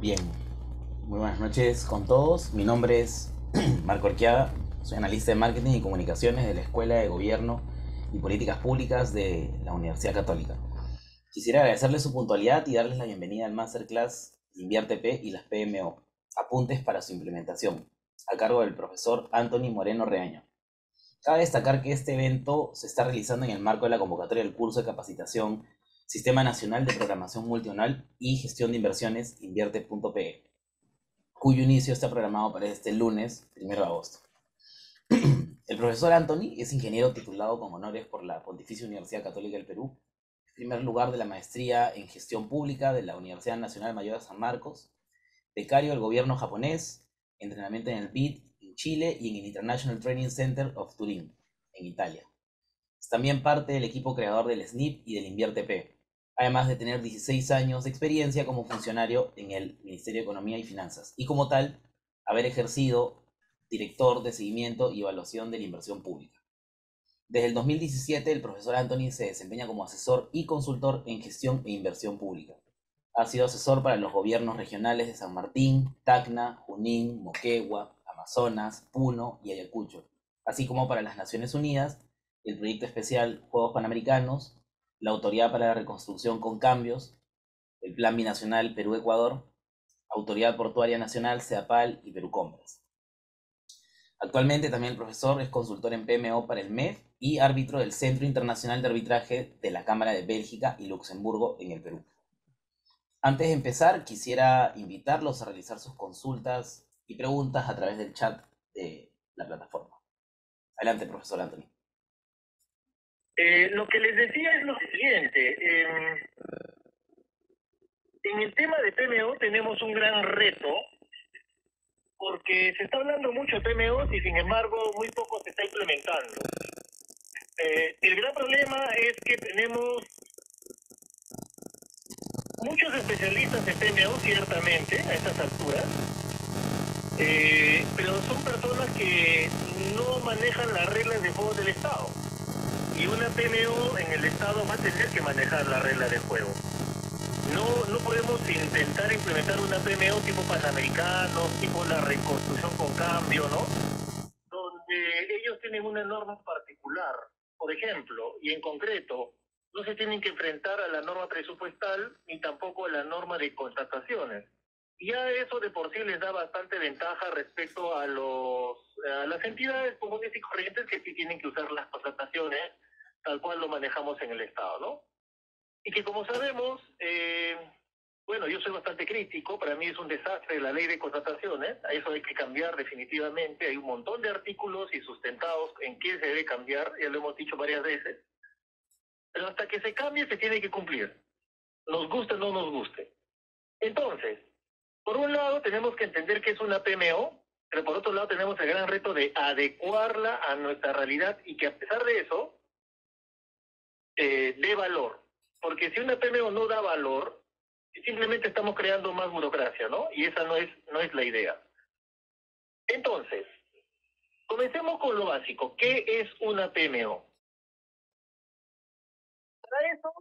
Bien, muy buenas noches con todos. Mi nombre es Marco Arqueada, soy analista de marketing y comunicaciones de la Escuela de Gobierno y Políticas Públicas de la Universidad Católica. Quisiera agradecerles su puntualidad y darles la bienvenida al Masterclass Invierte P y las PMO, apuntes para su implementación, a cargo del profesor Anthony Moreno Reaño. Cabe destacar que este evento se está realizando en el marco de la convocatoria del curso de capacitación Sistema Nacional de Programación Multianual y Gestión de Inversiones Invierte.pe, cuyo inicio está programado para este lunes, 1 de agosto. El profesor Anthony es ingeniero titulado con honores por la Pontificia Universidad Católica del Perú, primer lugar de la maestría en gestión pública de la Universidad Nacional Mayor de San Marcos, becario del gobierno japonés, entrenamiento en el BID en Chile y en el International Training Center of Turín, en Italia. Es también parte del equipo creador del SNIP y del InvierteP, además de tener 16 años de experiencia como funcionario en el Ministerio de Economía y Finanzas, y como tal, haber ejercido director de seguimiento y evaluación de la inversión pública. Desde el 2017, el profesor Anthony se desempeña como asesor y consultor en gestión e inversión pública. Ha sido asesor para los gobiernos regionales de San Martín, Tacna, Junín, Moquegua, Amazonas, Puno y Ayacucho, así como para las Naciones Unidas, el proyecto especial Juegos Panamericanos, la Autoridad para la Reconstrucción con Cambios, el Plan Binacional Perú-Ecuador, Autoridad Portuaria Nacional, CEAPAL y Perú Compras. Actualmente también el profesor es consultor en PMO para el MEF y árbitro del Centro Internacional de Arbitraje de la Cámara de Bélgica y Luxemburgo en el Perú. Antes de empezar, quisiera invitarlos a realizar sus consultas y preguntas a través del chat de la plataforma. Adelante, profesor Anthony. Lo que les decía es lo siguiente. En el tema de PMO tenemos un gran reto porque se está hablando mucho de PMOs y sin embargo muy poco se está implementando. El gran problema es que tenemos muchos especialistas en PMO, ciertamente, a estas alturas, pero son personas que no manejan las reglas de juego del Estado. Y una PMO en el Estado va a tener que manejar las reglas de juego. No podemos intentar implementar una PMO tipo Panamericano, tipo la reconstrucción con cambio, ¿no? Donde ellos tienen una norma particular, por ejemplo, y en concreto, no se tienen que enfrentar a la norma presupuestal ni tampoco a la norma de contrataciones. Ya eso de por sí les da bastante ventaja respecto a las entidades comunes y corrientes que sí tienen que usar las contrataciones tal cual lo manejamos en el Estado, ¿no? Y que como sabemos, bueno, yo soy bastante crítico, para mí es un desastre la ley de contrataciones, a eso hay que cambiar definitivamente, hay un montón de artículos y sustentados en qué se debe cambiar, ya lo hemos dicho varias veces, pero hasta que se cambie se tiene que cumplir, nos guste o no nos guste. Entonces, por un lado tenemos que entender que es una PMO, pero por otro lado tenemos el gran reto de adecuarla a nuestra realidad y que a pesar de eso, dé valor. Porque si una PMO no da valor, simplemente estamos creando más burocracia, ¿no? Y esa no es la idea. Entonces, comencemos con lo básico. ¿Qué es una PMO? Para eso,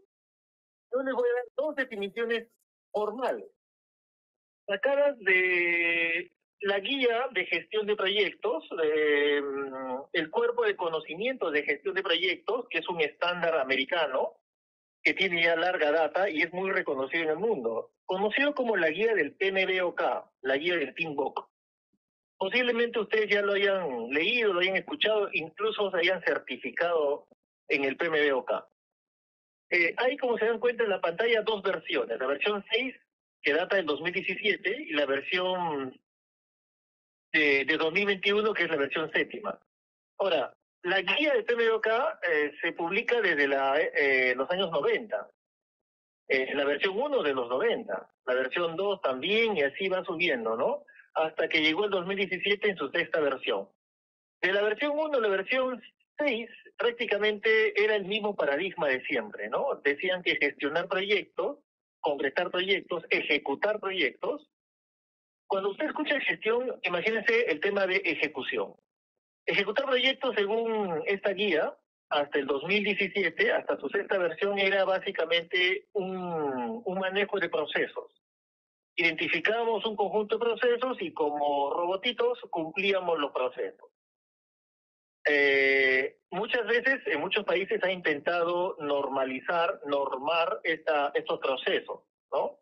yo les voy a dar dos definiciones formales, sacadas de la guía de gestión de proyectos, el cuerpo de conocimiento de gestión de proyectos, que es un estándar americano, que tiene ya larga data y es muy reconocido en el mundo, conocido como la guía del PMBOK, la guía del PMBOK. Posiblemente ustedes ya lo hayan leído, lo hayan escuchado, incluso se hayan certificado en el PMBOK. Hay, como se dan cuenta en la pantalla, dos versiones, la versión 6, que data del 2017, y la versión de 2021, que es la versión séptima. Ahora, la guía del PMBOK se publica desde los años 90. La versión 1 de los 90, la versión 2 también, y así va subiendo, ¿no? Hasta que llegó el 2017 en su sexta versión. De la versión 1 a la versión 6, prácticamente era el mismo paradigma de siempre, ¿no? Decían que gestionar proyectos, concretar proyectos, ejecutar proyectos. Cuando usted escucha gestión, imagínense el tema de ejecución. Ejecutar proyectos según esta guía, hasta el 2017, hasta su sexta versión, era básicamente un manejo de procesos. Identificábamos un conjunto de procesos y como robotitos cumplíamos los procesos. Muchas veces en muchos países ha intentado normar estos procesos, ¿no?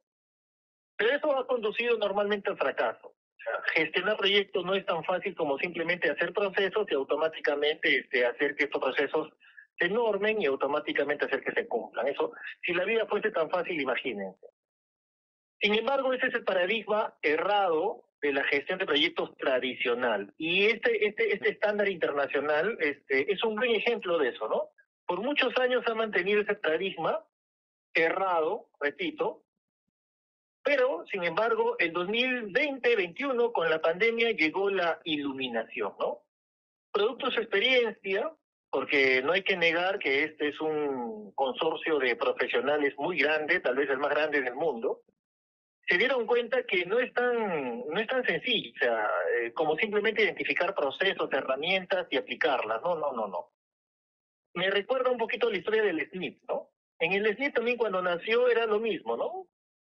Pero eso ha conducido normalmente al fracaso. O sea, gestionar proyectos no es tan fácil como simplemente hacer procesos y automáticamente hacer que estos procesos se normen y automáticamente hacer que se cumplan. Eso, si la vida fuese tan fácil, imagínense. Sin embargo, ese es el paradigma errado de la gestión de proyectos tradicional. Y este estándar internacional es un buen ejemplo de eso, ¿no? Por muchos años ha mantenido ese paradigma errado, repito, pero, sin embargo, el 2020-21, con la pandemia, llegó la iluminación, ¿no? Producto de su experiencia, porque no hay que negar que este es un consorcio de profesionales muy grande, tal vez el más grande del mundo, se dieron cuenta que no es tan sencillo, o sea, como simplemente identificar procesos, herramientas y aplicarlas. No, no, no, no. Me recuerda un poquito la historia del SNIP, ¿no? En el SNIP también cuando nació era lo mismo, ¿no?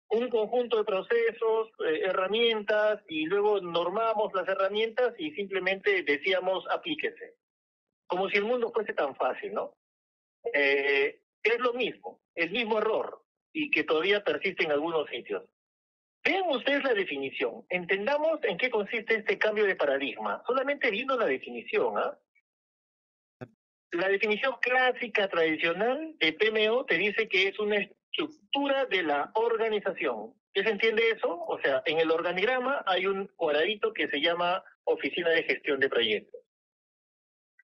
Un conjunto de procesos, herramientas, y luego normamos las herramientas y simplemente decíamos aplíquese. Como si el mundo fuese tan fácil, ¿no? Es lo mismo, el mismo error, y que todavía persiste en algunos sitios. Vean ustedes la definición. Entendamos en qué consiste este cambio de paradigma. Solamente viendo la definición, ¿ah? La definición clásica tradicional de PMO te dice que es una estructura de la organización. ¿Qué se entiende eso? O sea, en el organigrama hay un cuadradito que se llama Oficina de Gestión de Proyectos.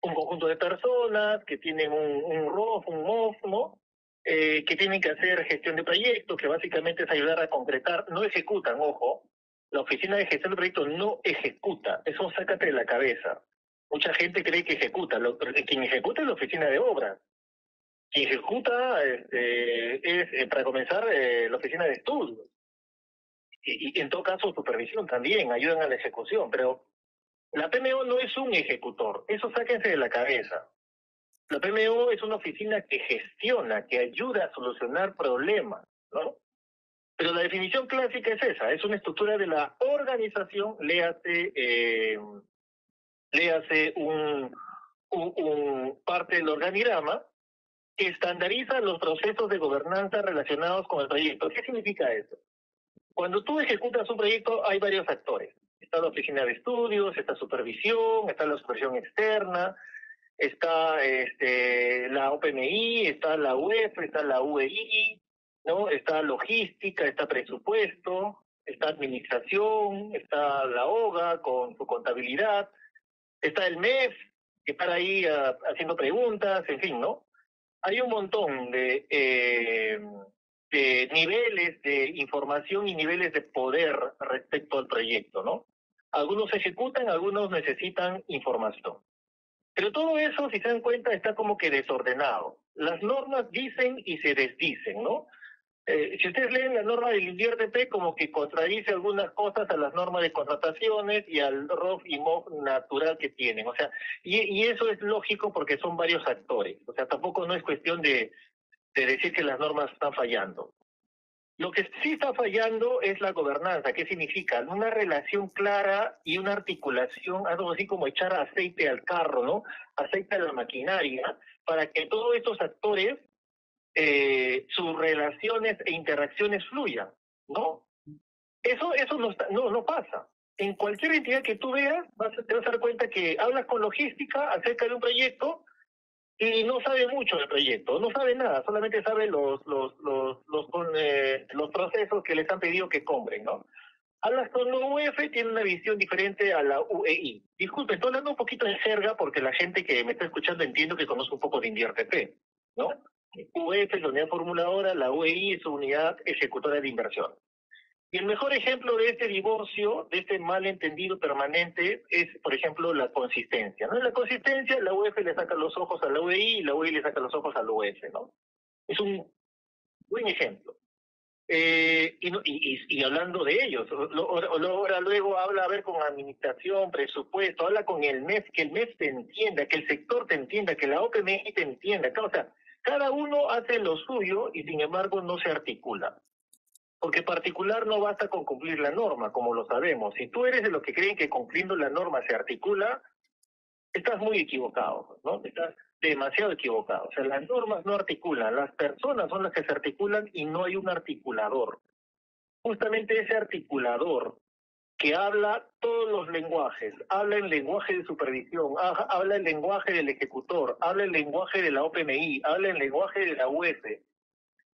Un conjunto de personas que tienen un ROF, un MOF, ¿no? Que tienen que hacer gestión de proyectos, que básicamente es ayudar a concretar, no ejecutan, ojo. La Oficina de Gestión de Proyectos no ejecuta, eso sácate de la cabeza. Mucha gente cree que ejecuta, quien ejecuta es la Oficina de Obras. Quien ejecuta para comenzar, la Oficina de Estudios. Y en todo caso, supervisión también, ayudan a la ejecución, pero la PMO no es un ejecutor, eso sáquense de la cabeza. La PMO es una oficina que gestiona, que ayuda a solucionar problemas, ¿no? Pero la definición clásica es esa, es una estructura de la organización, léase un parte del organigrama, que estandariza los procesos de gobernanza relacionados con el proyecto. ¿Qué significa eso? Cuando tú ejecutas un proyecto hay varios actores. Está la oficina de estudios, está supervisión, está la supervisión externa, está la OPMI, está la UEF, está la UEI, ¿no? Está logística, está presupuesto, está administración, está la OGA con su contabilidad, está el MEF, que está ahí haciendo preguntas, en fin, ¿no? Hay un montón de niveles de información y niveles de poder respecto al proyecto, ¿no? Algunos ejecutan, algunos necesitan información. Pero todo eso, si se dan cuenta, está como que desordenado. Las normas dicen y se desdicen, ¿no? Si ustedes leen la norma del INDIRTP, como que contradice algunas cosas a las normas de contrataciones y al ROF y MOF natural que tienen. O sea, y eso es lógico porque son varios actores. O sea, tampoco no es cuestión de decir que las normas están fallando. Lo que sí está fallando es la gobernanza. ¿Qué significa? Una relación clara y una articulación, algo así como echar aceite al carro, ¿no? Aceite a la maquinaria, para que todos estos actores, sus relaciones e interacciones fluyan, ¿no? Eso no pasa. En cualquier entidad que tú veas, te vas a dar cuenta que hablas con logística acerca de un proyecto y no sabe mucho del proyecto, no sabe nada, solamente sabe los procesos que les han pedido que compren, ¿no? Hablas con la UEF, tiene una visión diferente a la UEI. Disculpe, estoy hablando un poquito de jerga porque la gente que me está escuchando entiendo que conoce un poco de INDIRTP, ¿no? UEF es la unidad formuladora, la UEI es su unidad ejecutora de inversión. Y el mejor ejemplo de este divorcio, de este malentendido permanente, es, por ejemplo, la consistencia, ¿no? En la consistencia, la UEF le saca los ojos a la UEI y la UEI le saca los ojos a la UEF, ¿no? Es un buen ejemplo. Y hablando de ellos, luego habla a ver con administración, presupuesto, habla con el MEF, que el MEF te entienda, que el sector te entienda, que la OPMI te entienda. O sea, cada uno hace lo suyo y sin embargo no se articula. Porque particular no basta con cumplir la norma, como lo sabemos. Si tú eres de los que creen que cumpliendo la norma se articula, estás muy equivocado, ¿no? Estás demasiado equivocado. O sea, las normas no articulan, las personas son las que se articulan y no hay un articulador. Justamente ese articulador que habla todos los lenguajes, habla el lenguaje de supervisión, habla el lenguaje del ejecutor, habla el lenguaje de la OPMI, habla el lenguaje de la US,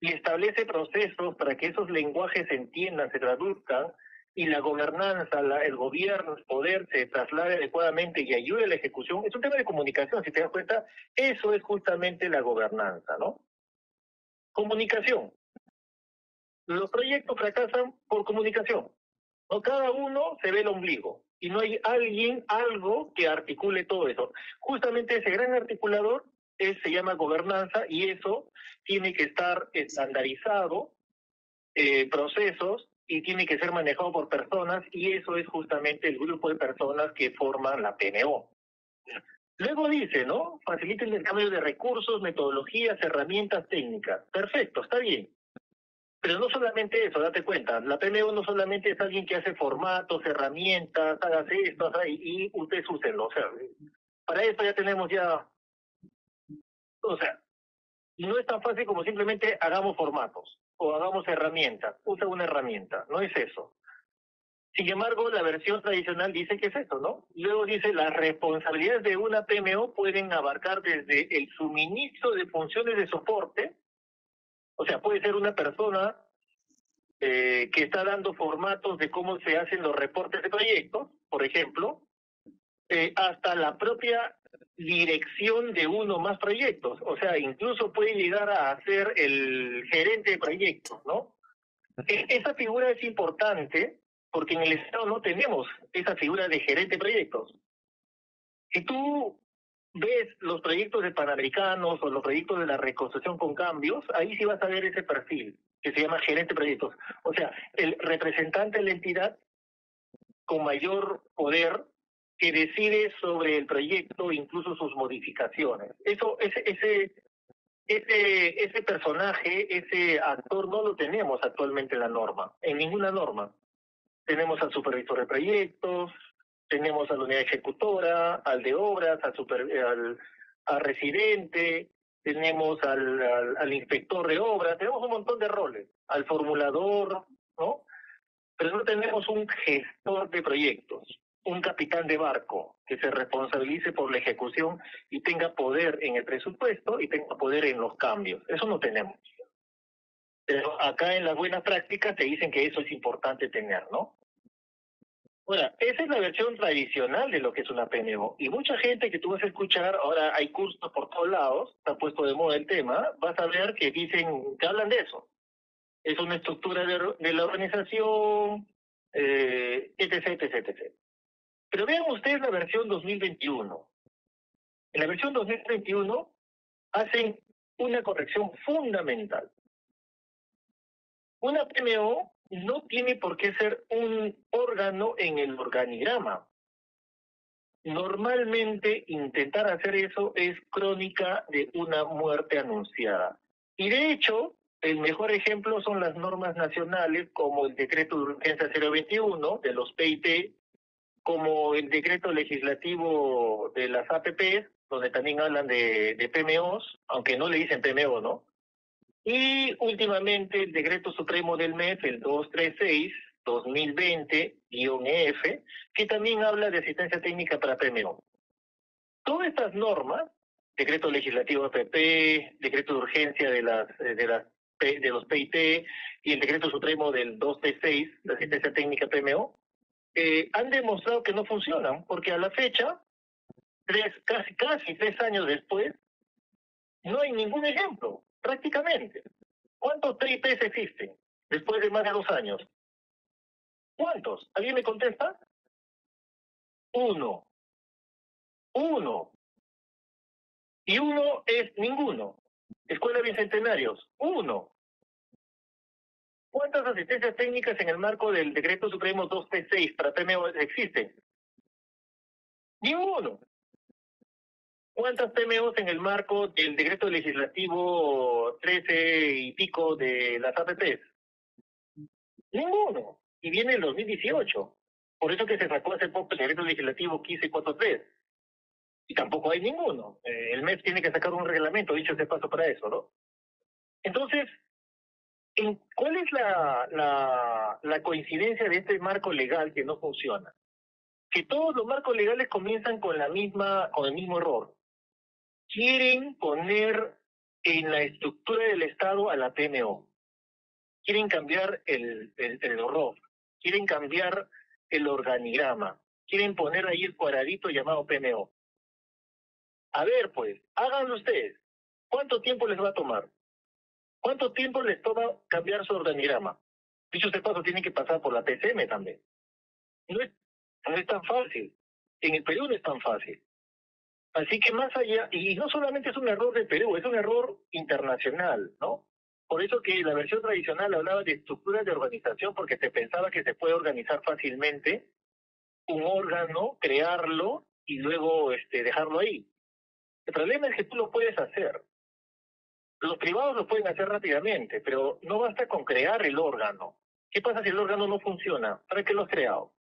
y establece procesos para que esos lenguajes se entiendan, se traduzcan, y la gobernanza, el gobierno, el poder se traslade adecuadamente y ayude a la ejecución. Es un tema de comunicación, si te das cuenta, eso es justamente la gobernanza, ¿no? Comunicación. Los proyectos fracasan por comunicación. No, cada uno se ve el ombligo y no hay alguien, algo que articule todo eso. Justamente ese gran articulador se llama gobernanza y eso tiene que estar estandarizado, procesos, y tiene que ser manejado por personas, y eso es justamente el grupo de personas que forman la PMO. Luego dice, ¿no? Facilita el intercambio de recursos, metodologías, herramientas técnicas. Perfecto, está bien. Pero no solamente eso, date cuenta, la PMO no solamente es alguien que hace formatos, herramientas, hagas esto, y ustedes úsenlo. O sea, para eso ya tenemos ya, o sea, no es tan fácil como simplemente hagamos formatos o hagamos herramientas, usa una herramienta, no es eso. Sin embargo, la versión tradicional dice que es eso, ¿no? Luego dice, las responsabilidades de una PMO pueden abarcar desde el suministro de funciones de soporte, o sea, puede ser una persona que está dando formatos de cómo se hacen los reportes de proyectos, por ejemplo, hasta la propia dirección de uno o más proyectos. O sea, incluso puede llegar a ser el gerente de proyectos, ¿no? Esa figura es importante porque en el Estado no tenemos esa figura de gerente de proyectos. Si tú ves los proyectos de Panamericanos o los proyectos de la reconstrucción con cambios, ahí sí vas a ver ese perfil que se llama gerente de proyectos. O sea, el representante de la entidad con mayor poder que decide sobre el proyecto, incluso sus modificaciones. Eso, ese personaje, ese actor no lo tenemos actualmente en la norma, en ninguna norma. Tenemos al supervisor de proyectos, tenemos a la unidad ejecutora, al de obras, al residente, tenemos al inspector de obras, tenemos un montón de roles, al formulador, ¿no? Pero no tenemos un gestor de proyectos, un capitán de barco que se responsabilice por la ejecución y tenga poder en el presupuesto y tenga poder en los cambios. Eso no tenemos. Pero acá en las buenas prácticas te dicen que eso es importante tener, ¿no? Bueno, esa es la versión tradicional de lo que es una PMO. Y mucha gente que tú vas a escuchar, ahora hay cursos por todos lados, se ha puesto de moda el tema, vas a ver que dicen, que hablan de eso. Es una estructura de la organización, etc, etc, etc. Pero vean ustedes la versión 2021. En la versión 2021 hacen una corrección fundamental. Una PMO no tiene por qué ser un órgano en el organigrama. Normalmente intentar hacer eso es crónica de una muerte anunciada. Y de hecho, el mejor ejemplo son las normas nacionales como el decreto de urgencia 021 de los PIT, como el decreto legislativo de las APPs, donde también hablan de PMOs, aunque no le dicen PMO, ¿no? Y últimamente el decreto supremo del MEF, el 236-2020-EF, que también habla de asistencia técnica para PMO. Todas estas normas, decreto legislativo APP, decreto de urgencia de los PIT y el decreto supremo del 236, de asistencia técnica PMO, han demostrado que no funcionan, porque a la fecha, casi 3 años después, no hay ningún ejemplo, prácticamente. ¿Cuántos PIPs existen después de más de 2 años? ¿Cuántos? ¿Alguien me contesta? Uno. Y uno es ninguno. Escuela Bicentenarios, uno. ¿Cuántas asistencias técnicas en el marco del Decreto Supremo 236 para PMO existen? Ninguno. ¿Cuántas PMOs en el marco del Decreto Legislativo 13 y pico de las APPs? Ninguno. Y viene el 2018. Por eso que se sacó hace poco el decreto legislativo 1543. Y tampoco hay ninguno. El MEF tiene que sacar un reglamento, dicho ese paso para eso, ¿no? Entonces, ¿cuál es la coincidencia de este marco legal que no funciona? Que todos los marcos legales comienzan con el mismo error. Quieren poner en la estructura del Estado a la PMO. Quieren cambiar el ROF. Quieren cambiar el organigrama. Quieren poner ahí el cuadradito llamado PMO. A ver, pues, háganlo ustedes. ¿Cuánto tiempo les va a tomar? ¿Cuánto tiempo les toma cambiar su organigrama? Dicho este paso, tienen que pasar por la TCM también. No es tan fácil. En el Perú no es tan fácil. Así que más allá, y no solamente es un error de Perú, es un error internacional, ¿no? Por eso que la versión tradicional hablaba de estructuras de organización, porque se pensaba que se puede organizar fácilmente un órgano, crearlo y luego dejarlo ahí. El problema es que tú lo puedes hacer. Los privados lo pueden hacer rápidamente, pero no basta con crear el órgano. ¿Qué pasa si el órgano no funciona? ¿Para qué lo has creado?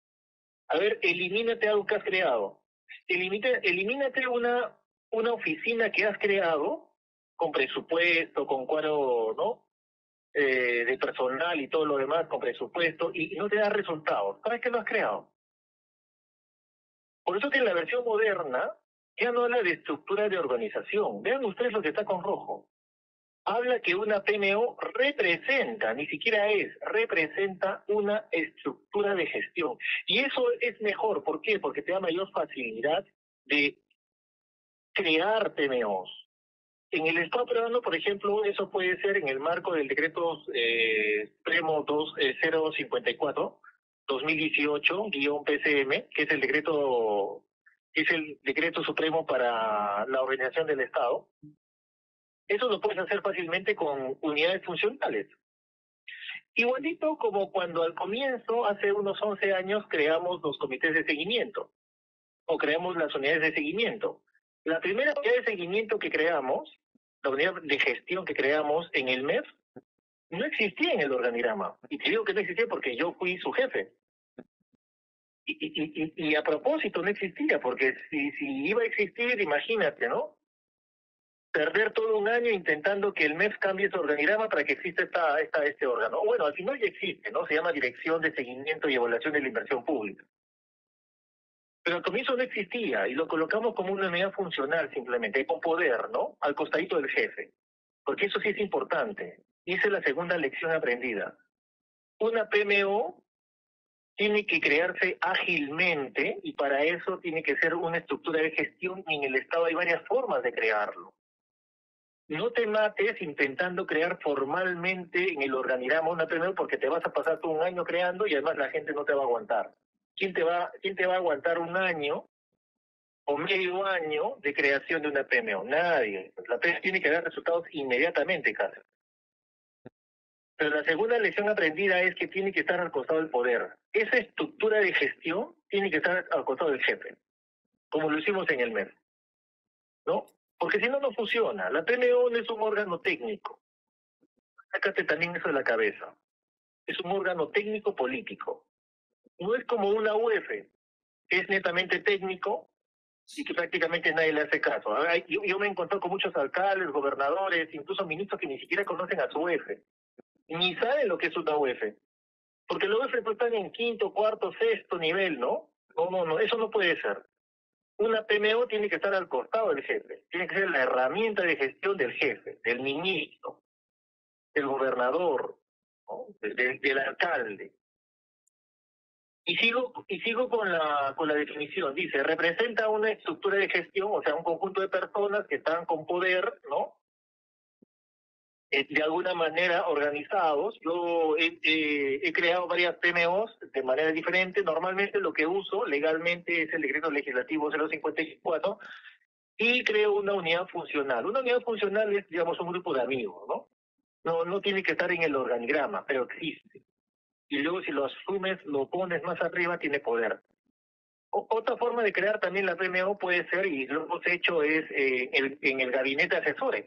A ver, elimínate algo que has creado. Elimínate una oficina que has creado con presupuesto, con cuadro, ¿no? De personal y todo lo demás, con presupuesto, y no te da resultados. ¿Para qué lo has creado? Por eso que en la versión moderna ya no habla de estructura de organización. Vean ustedes lo que está con rojo. Habla que una PMO representa, ni siquiera representa una estructura de gestión. Y eso es mejor, ¿por qué? Porque te da mayor facilidad de crear PMOs. En el Estado peruano, por ejemplo, eso puede ser en el marco del decreto Supremo 2054, 2018-PCM, que es el decreto supremo para la organización del Estado. Eso lo puedes hacer fácilmente con unidades funcionales. Igualito como cuando al comienzo, hace unos 11 años, creamos los comités de seguimiento o creamos las unidades de seguimiento. La primera unidad de seguimiento que creamos, la unidad de gestión que creamos en el MEF, no existía en el organigrama. Y te digo que no existía porque yo fui su jefe. Y a propósito no existía, porque si iba a existir, imagínate, ¿no? Perder todo un año intentando que el MEF cambie su organigrama para que exista este órgano. Bueno, al final ya existe, ¿no? Se llama Dirección de Seguimiento y Evaluación de la Inversión Pública. Pero al comienzo no existía y lo colocamos como una unidad funcional simplemente, con poder, ¿no? Al costadito del jefe. Porque eso sí es importante. Y esa es la segunda lección aprendida. Una PMO tiene que crearse ágilmente y para eso tiene que ser una estructura de gestión y en el Estado hay varias formas de crearlo. No te mates intentando crear formalmente en el organigrama una PMO porque te vas a pasar todo un año creando y además la gente no te va a aguantar. ¿Quién te va a aguantar un año o medio año de creación de una PMO? Nadie. La PMO tiene que dar resultados inmediatamente, casi. Pero la segunda lección aprendida es que tiene que estar al costado del poder. Esa estructura de gestión tiene que estar al costado del jefe, como lo hicimos en el MEF, ¿no? Porque si no, no funciona. La PMO no es un órgano técnico. Sácate también eso de la cabeza. Es un órgano técnico-político. No es como una UF, que es netamente técnico y que prácticamente nadie le hace caso. Yo me he encontrado con muchos alcaldes, gobernadores, incluso ministros que ni siquiera conocen a su UF, ni saben lo que es una UF. Porque los UF pues están en quinto, cuarto, sexto nivel, ¿no? No, eso no puede ser. Una PMO tiene que estar al costado del jefe, tiene que ser la herramienta de gestión del jefe, del ministro, del gobernador, ¿no? del alcalde. Y sigo con la definición. Dice, representa una estructura de gestión, o sea, un conjunto de personas que están con poder, ¿no? De alguna manera organizados. Yo he creado varias PMOs de manera diferente. Normalmente lo que uso legalmente es el decreto legislativo 054 y creo una unidad funcional. Una unidad funcional es, digamos, un grupo de amigos, ¿no? No tiene que estar en el organigrama, pero existe. Y luego si lo asumes, lo pones más arriba, tiene poder. Otra forma de crear también la PMO puede ser, y lo hemos hecho, es en el gabinete de asesores.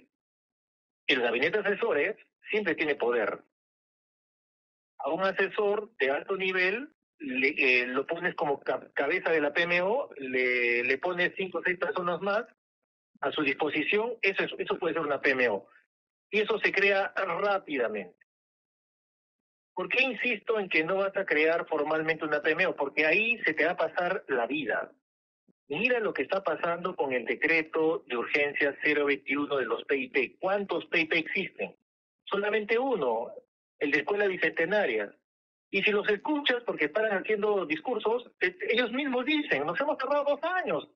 El gabinete de asesores siempre tiene poder. a un asesor de alto nivel, lo pones como cabeza de la PMO, le pones 5 o 6 personas más a su disposición, eso puede ser una PMO. Y eso se crea rápidamente. ¿Por qué insisto en que no vas a crear formalmente una PMO? Porque ahí se te va a pasar la vida. Mira lo que está pasando con el decreto de urgencia 021 de los PIP. ¿Cuántos PIP existen? Solamente uno, el de Escuela Bicentenaria. Y si los escuchas, porque están haciendo discursos, ellos mismos dicen, nos hemos tardado 2 años.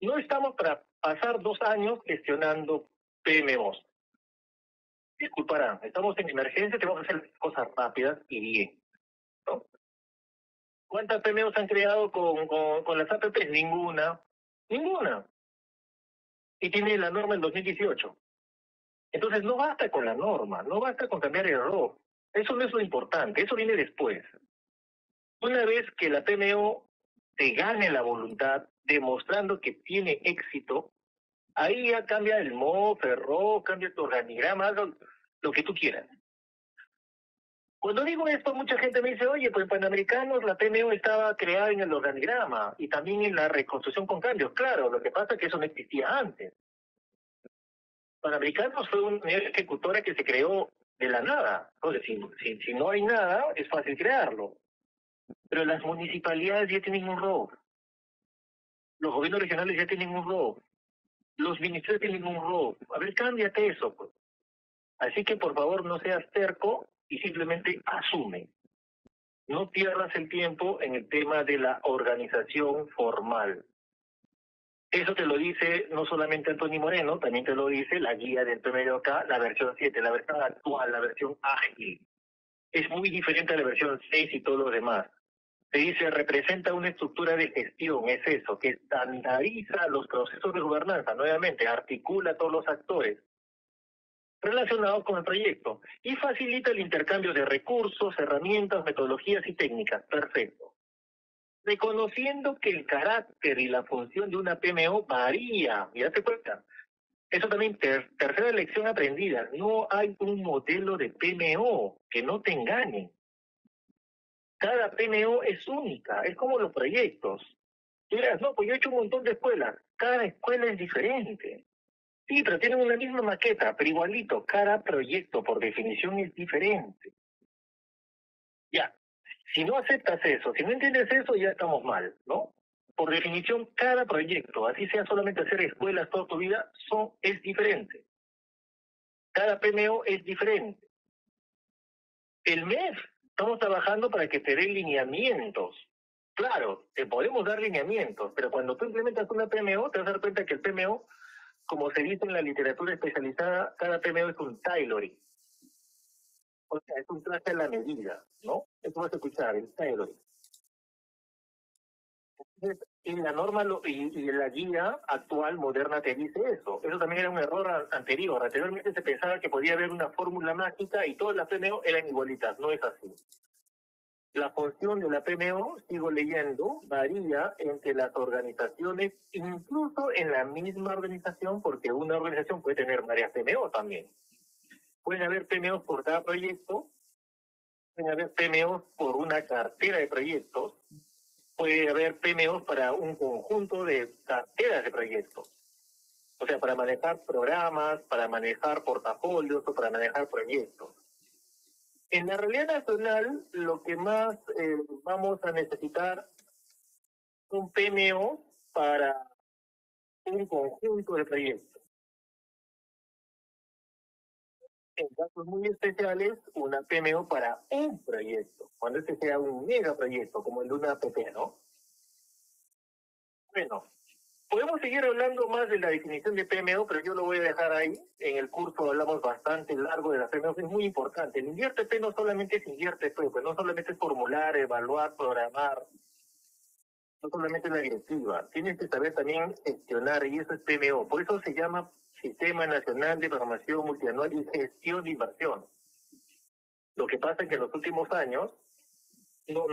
No estamos para pasar 2 años gestionando PMOs. Disculparán, estamos en emergencia, tenemos que hacer cosas rápidas y bien, ¿no? ¿Cuántas PMOs han creado con las APPs? Ninguna. Ninguna. Y tiene la norma en 2018. Entonces no basta con la norma, no basta con cambiar el ROC. Eso no es lo importante, eso viene después. Una vez que la PMO te gane la voluntad, demostrando que tiene éxito, ahí ya cambia el MOF, el ROC, cambia tu organigrama, lo que tú quieras. Cuando digo esto, mucha gente me dice, oye, pues en Panamericanos la PMO estaba creada en el organigrama y también en la reconstrucción con cambios. Claro, lo que pasa es que eso no existía antes. Panamericanos fue una unidad ejecutora que se creó de la nada. Entonces, si no hay nada, es fácil crearlo. Pero las municipalidades ya tienen un ROC. Los gobiernos regionales ya tienen un ROC. Los ministerios tienen un ROC. A ver, cámbiate eso, pues. Así que, por favor, no seas terco y simplemente asume. No pierdas el tiempo en el tema de la organización formal. Eso te lo dice no solamente Antonio Moreno, también te lo dice la guía del PMDOK, la versión 7, la versión actual, la versión ágil. Es muy diferente a la versión 6 y todo lo demás. Se dice, representa una estructura de gestión, es eso, que estandariza los procesos de gobernanza, nuevamente, articula a todos los actores relacionados con el proyecto y facilita el intercambio de recursos, herramientas, metodologías y técnicas. Perfecto. Reconociendo que el carácter y la función de una PMO varía, ya te cuenta. Eso también, tercera lección aprendida, no hay un modelo de PMO, que no te engañen. Cada PMO es única, es como los proyectos. Tú dirás, no, pues yo he hecho un montón de escuelas, cada escuela es diferente. Sí, pero tienen una misma maqueta, pero igualito, cada proyecto por definición es diferente. Ya, si no aceptas eso, si no entiendes eso, ya estamos mal, ¿no? Por definición, cada proyecto, así sea solamente hacer escuelas toda tu vida, es diferente. Cada PMO es diferente. El MEF, estamos trabajando para que te den lineamientos. Claro, te podemos dar lineamientos, pero cuando tú implementas una PMO, te vas a dar cuenta que el PMO, como se dice en la literatura especializada, cada PMO es un tailoring. O sea, es un traje a la medida, ¿no? Eso vas a escuchar, el tailoring. En la norma y la guía actual, moderna, te dice eso. Eso también era un error anterior. Anteriormente se pensaba que podía haber una fórmula mágica y todas las PMO eran igualitas. No es así. La función de la PMO, sigo leyendo, varía entre las organizaciones, incluso en la misma organización, porque una organización puede tener varias PMO también. Pueden haber PMOs por cada proyecto, pueden haber PMOs por una cartera de proyectos, puede haber PMOs para un conjunto de carteras de proyectos. O sea, para manejar programas, para manejar portafolios o para manejar proyectos. En la realidad nacional, lo que más vamos a necesitar un PMO para un conjunto de proyectos. En casos muy especiales, una PMO para un proyecto, cuando este sea un megaproyecto, como el de una APP, ¿no? Bueno, podemos seguir hablando más de la definición de PMO, pero yo lo voy a dejar ahí. En el curso hablamos bastante largo de las PMO, es muy importante. El INVIERTE no solamente es INVIERTE, pues no solamente es formular, evaluar, programar, no solamente la directiva. Tienes que saber también gestionar, y eso es PMO. Por eso se llama Sistema Nacional de Programación Multianual y Gestión de Inversión. Lo que pasa es que en los últimos años no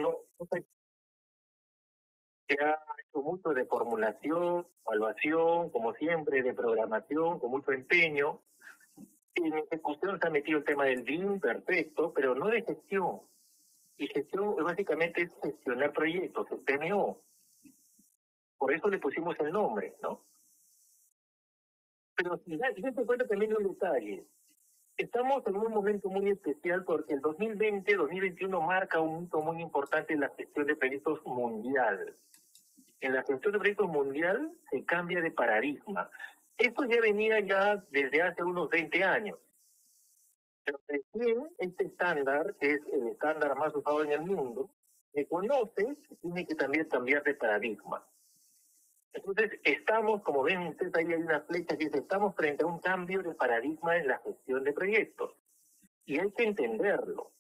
se ha hecho mucho de formulación, evaluación, como siempre, de programación, con mucho empeño, En ejecución se ha metido el tema del BIM, perfecto, pero no de gestión. Y gestión básicamente es gestionar proyectos, el PMO. Por eso le pusimos el nombre, ¿no? Pero si te cuenta también un detalle. Estamos en un momento muy especial porque el 2020-2021 marca un hito muy importante en la gestión de proyectos mundial. En la gestión de proyectos mundial se cambia de paradigma. Esto ya venía ya desde hace unos 20 años. Pero recién este estándar, que es el estándar más usado en el mundo, reconoce que tiene que también cambiar de paradigma. Entonces, estamos, como ven ustedes, ahí hay una flecha que dice, estamos frente a un cambio de paradigma en la gestión de proyectos. Y hay que entenderlo.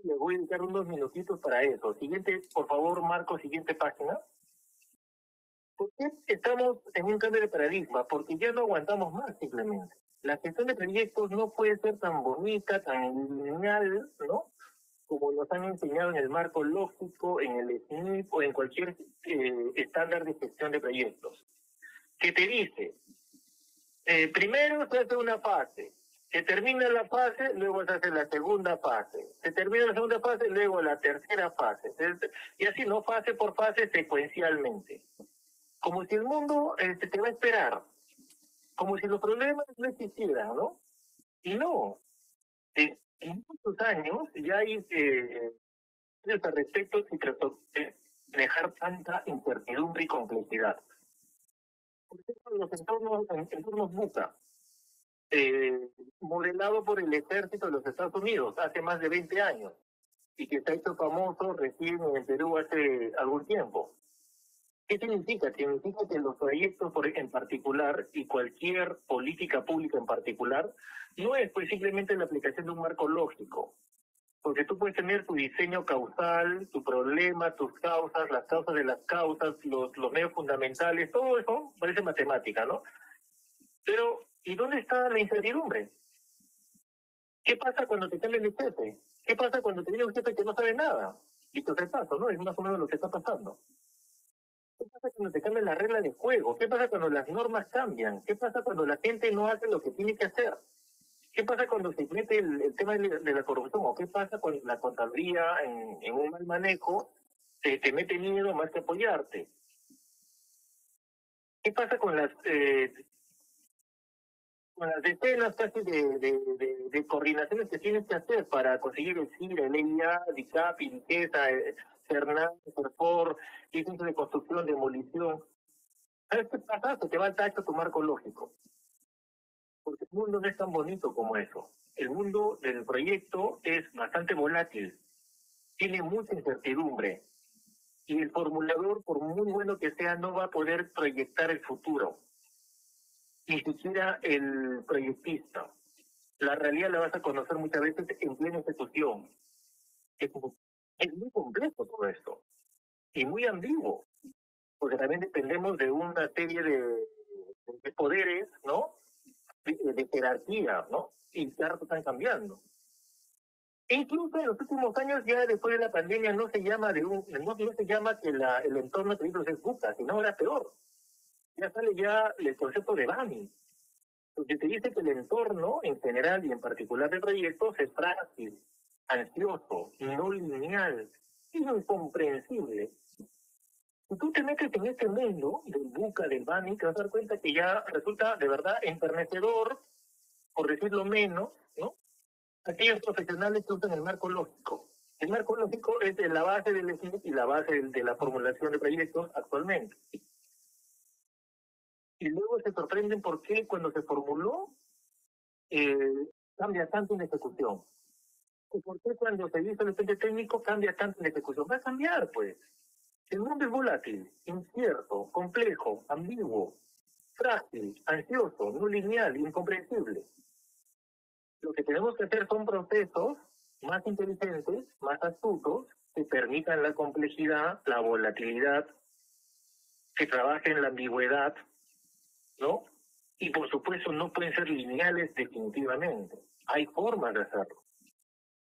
Les voy a dedicar unos minutitos para eso. Siguiente, por favor, Marco, siguiente página. ¿Por qué estamos en un cambio de paradigma? Porque ya no aguantamos más, simplemente. La gestión de proyectos no puede ser tan bonita, tan lineal, ¿no? Como nos han enseñado en el marco lógico, en el SNIP o en cualquier estándar de gestión de proyectos. Que te dice, primero se hace una fase, se termina la fase, luego se hace la segunda fase, se termina la segunda fase, luego la tercera fase, y así, ¿no? Fase por fase, secuencialmente. Como si el mundo te va a esperar, como si los problemas no existieran, ¿no? Y no, en muchos años ya hay al respecto si trató de dejar tanta incertidumbre y complejidad. Por ejemplo, los entornos VUCA, modelado por el ejército de los Estados Unidos hace más de 20 años y que se ha hecho famoso recién en Perú hace algún tiempo. ¿Qué significa? Significa que los proyectos en particular y cualquier política pública en particular no es pues simplemente la aplicación de un marco lógico, porque tú puedes tener tu diseño causal, tu problema, tus causas, las causas de las causas, los medios fundamentales, todo eso parece matemática, ¿no? Pero, ¿y dónde está la incertidumbre? ¿Qué pasa cuando te cambian el jefe? ¿Qué pasa cuando te viene un jefe que no sabe nada? Y tu repaso, ¿no? Es más o menos lo que está pasando. ¿Qué pasa cuando te cambian la regla de juego? ¿Qué pasa cuando las normas cambian? ¿Qué pasa cuando la gente no hace lo que tiene que hacer? ¿Qué pasa cuando se mete el tema de la corrupción? ¿O qué pasa cuando la Contraloría en un mal manejo te mete miedo más que apoyarte? ¿Qué pasa con las decenas casi de coordinaciones que tienes que hacer para conseguir el CIRA, el EIA, DICAP, INTESA, CERNAC, CERFOR, licencia de construcción, demolición? ¿Sabes qué pasa? Se te va el tacho tu marco lógico. Porque el mundo no es tan bonito como eso. El mundo del proyecto es bastante volátil, tiene mucha incertidumbre, y el formulador, por muy bueno que sea, no va a poder proyectar el futuro, ni siquiera el proyectista. La realidad la vas a conocer muchas veces en plena ejecución. Es muy complejo todo esto, y muy ambiguo, porque también dependemos de una serie de poderes, ¿no? De jerarquía, ¿no? Y claro, están cambiando. E incluso en los últimos años, ya después de la pandemia, no se llama no se llama que el entorno de proyectos es VUCA, sino ahora peor. Ya sale ya el concepto de BAMI, porque te dice que el entorno en general y en particular de proyectos es frágil, ansioso, no lineal, incomprensible. Si tú te metes en este mundo del VUCA, del BAMI, te vas a dar cuenta que ya resulta de verdad enternecedor, por decirlo menos, ¿no? Aquellos profesionales que usan el marco lógico. El marco lógico es la base del SNIP y la base de la formulación de proyectos actualmente. Y luego se sorprenden por qué cuando se formuló cambia tanto en ejecución. ¿Y por qué cuando se hizo el estudio técnico cambia tanto en ejecución? Va a cambiar, pues. El mundo es volátil, incierto, complejo, ambiguo, frágil, ansioso, no lineal, incomprensible. Lo que tenemos que hacer son procesos más inteligentes, más astutos, que permitan la complejidad, la volatilidad, que trabajen la ambigüedad, ¿no? Y por supuesto no pueden ser lineales definitivamente. Hay formas de hacerlo.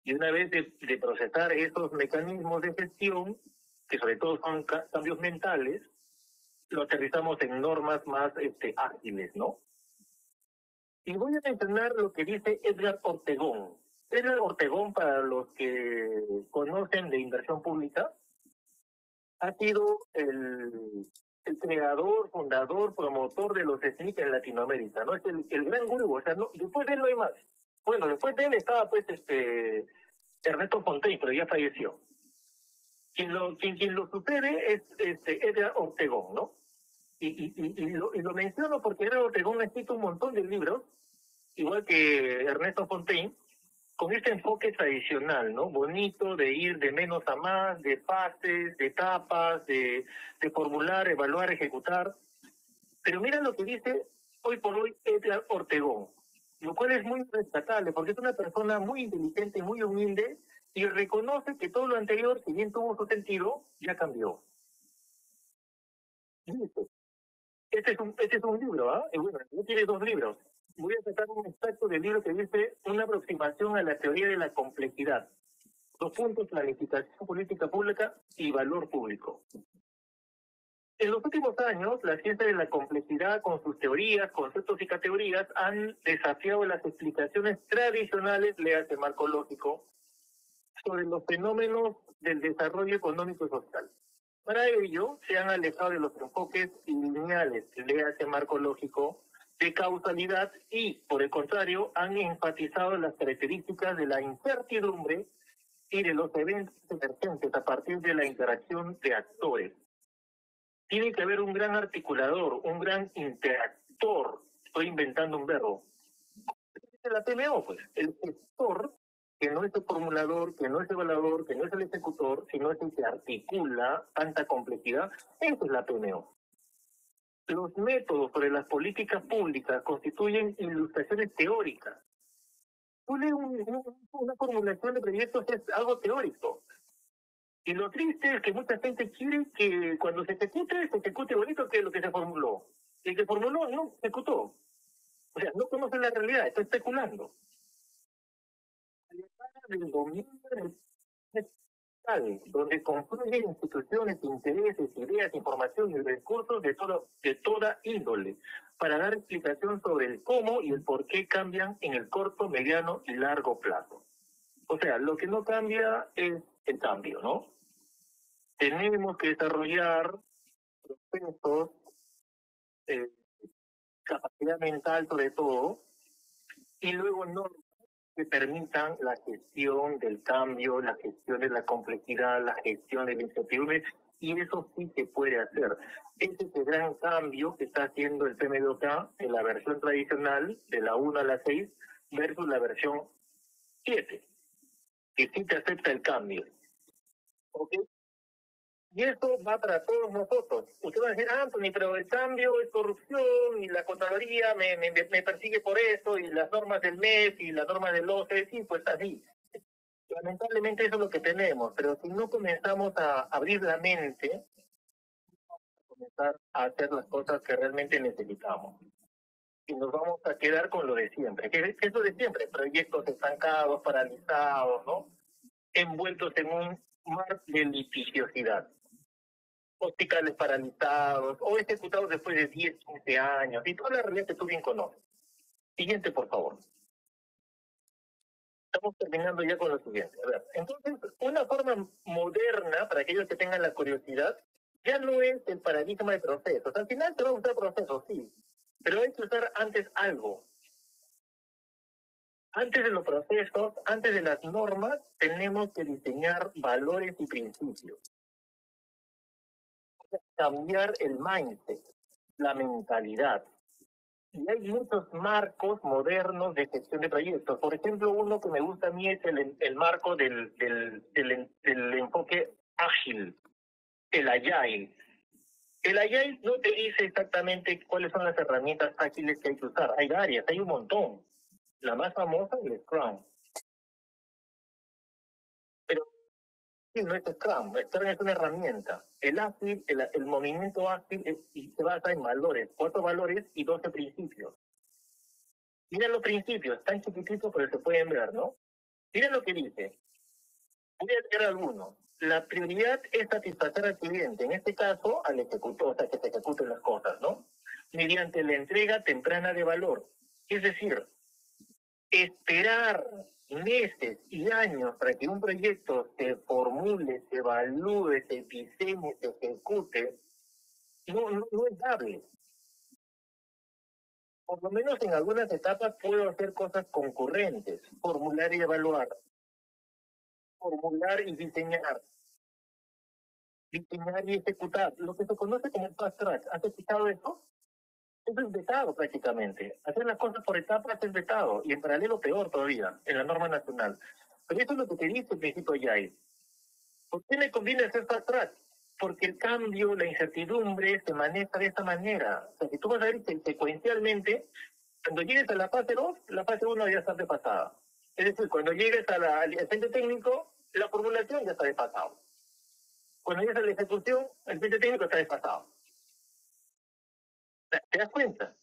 Y una vez de procesar esos mecanismos de gestión, que sobre todo son cambios mentales, lo aterrizamos en normas más ágiles, ¿no? Y voy a mencionar lo que dice Edgar Ortegón. Edgar Ortegón, para los que conocen de inversión pública, ha sido el creador, fundador, promotor de los SNIC en Latinoamérica, ¿no? Es el gran gurú, o sea, no, después de él no hay más. Bueno, después de él estaba pues Ernesto Fontaine, pero ya falleció. Quien lo supere es Edgar Ortegón, ¿no? Y lo menciono porque Edgar Ortegón ha escrito un montón de libros, igual que Ernesto Fontaine, con este enfoque tradicional, ¿no? Bonito, de ir de menos a más, de fases, de etapas, de formular, evaluar, ejecutar. Pero mira lo que dice hoy por hoy Edgar Ortegón, lo cual es muy destacable, porque es una persona muy inteligente, muy humilde, y reconoce que todo lo anterior, si bien tuvo su sentido, ya cambió. Listo. Este es un libro, ¿ah? Bueno, tiene 2 libros. Voy a sacar un extracto del libro que dice Una aproximación a la teoría de la complejidad. 2 puntos, planificación política pública y valor público. En los últimos años, la ciencia de la complejidad, con sus teorías, conceptos y categorías, han desafiado las explicaciones tradicionales, léase marco lógico, sobre los fenómenos del desarrollo económico y social. Para ello, se han alejado de los enfoques lineales, léase marco lógico, de causalidad y, por el contrario, han enfatizado las características de la incertidumbre y de los eventos emergentes a partir de la interacción de actores. Tiene que haber un gran articulador, un gran interactor. Estoy inventando un verbo. La PMO, pues, el gestor, que no es el formulador, que no es el evaluador, que no es el ejecutor, sino es el que articula tanta complejidad, eso es la PMO. Los métodos sobre las políticas públicas constituyen ilustraciones teóricas. Tú lees una formulación de proyectos, es algo teórico. Y lo triste es que mucha gente quiere que cuando se ejecute bonito que es lo que se formuló. El que formuló no ejecutó. O sea, no conoce la realidad, está especulando. El dominio donde confluyen instituciones, intereses, ideas, información y recursos de toda índole, para dar explicación sobre el cómo y el por qué cambian en el corto, mediano y largo plazo. O sea, lo que no cambia es el cambio, ¿no? Tenemos que desarrollar procesos, capacidad mental sobre todo, y luego normas que permitan la gestión del cambio, la gestión de la complejidad, la gestión de la incertidumbre, y eso sí se puede hacer. Ese es el gran cambio que está haciendo el PMBOK en la versión tradicional, de la 1 a la 6, versus la versión 7, que sí te acepta el cambio. ¿Ok? Y eso va para todos nosotros. Usted va a decir, Anthony, pero el cambio es corrupción y la Contraloría me persigue por eso, y las normas del MES y las normas del OCE, sí, pues así. Lamentablemente eso es lo que tenemos, pero si no comenzamos a abrir la mente, vamos a comenzar a hacer las cosas que realmente necesitamos. Y nos vamos a quedar con lo de siempre. ¿Qué es lo de siempre? Proyectos estancados, paralizados, ¿no? Envueltos en un mar de litigiosidad. Hospitales paralizados o ejecutados después de 10, 15 años, y toda la realidad que tú bien conoces. Siguiente, por favor. Estamos terminando ya con lo siguiente. A ver, entonces, una forma moderna, para aquellos que tengan la curiosidad, ya no es el paradigma de procesos. Al final te va a usar procesos, sí, pero hay que usar antes algo. Antes de los procesos, antes de las normas, tenemos que diseñar valores y principios. Cambiar el mindset, la mentalidad. Y hay muchos marcos modernos de gestión de proyectos. Por ejemplo, uno que me gusta a mí es el marco del enfoque ágil, el Agile. El Agile no te dice exactamente cuáles son las herramientas ágiles que hay que usar. Hay varias, hay un montón. La más famosa es el Scrum. Pero no es Scrum. Scrum es una herramienta. El ágil, el movimiento ágil se basa en valores, 4 valores y 12 principios. Mira los principios, están chiquititos pero se pueden ver, ¿no? Mira lo que dice. Voy a leer algunos. La prioridad es satisfacer al cliente, en este caso al ejecutor, o sea, que se ejecuten las cosas, ¿no? Mediante la entrega temprana de valor. Es decir, esperar meses y años para que un proyecto se formule, se evalúe, se diseñe, se ejecute, no es dable. Por lo menos en algunas etapas puedo hacer cosas concurrentes, formular y evaluar, formular y diseñar y ejecutar, lo que se conoce como fast track. ¿Has escuchado eso? Eso es vetado prácticamente. Hacer las cosas por etapas es vetado, y en paralelo peor todavía, en la norma nacional. Pero eso es lo que te dice el principio YAI. ¿Por qué le conviene hacer fast track? Porque el cambio, la incertidumbre se maneja de esta manera. O sea, si tú vas a ver secuencialmente, cuando llegues a la fase 2, la fase 1 ya está desfasada. Es decir, cuando llegues al frente técnico, la formulación ya está desfasada. Cuando llegues a la ejecución, el frente técnico está desfasado. ¿Te das cuenta?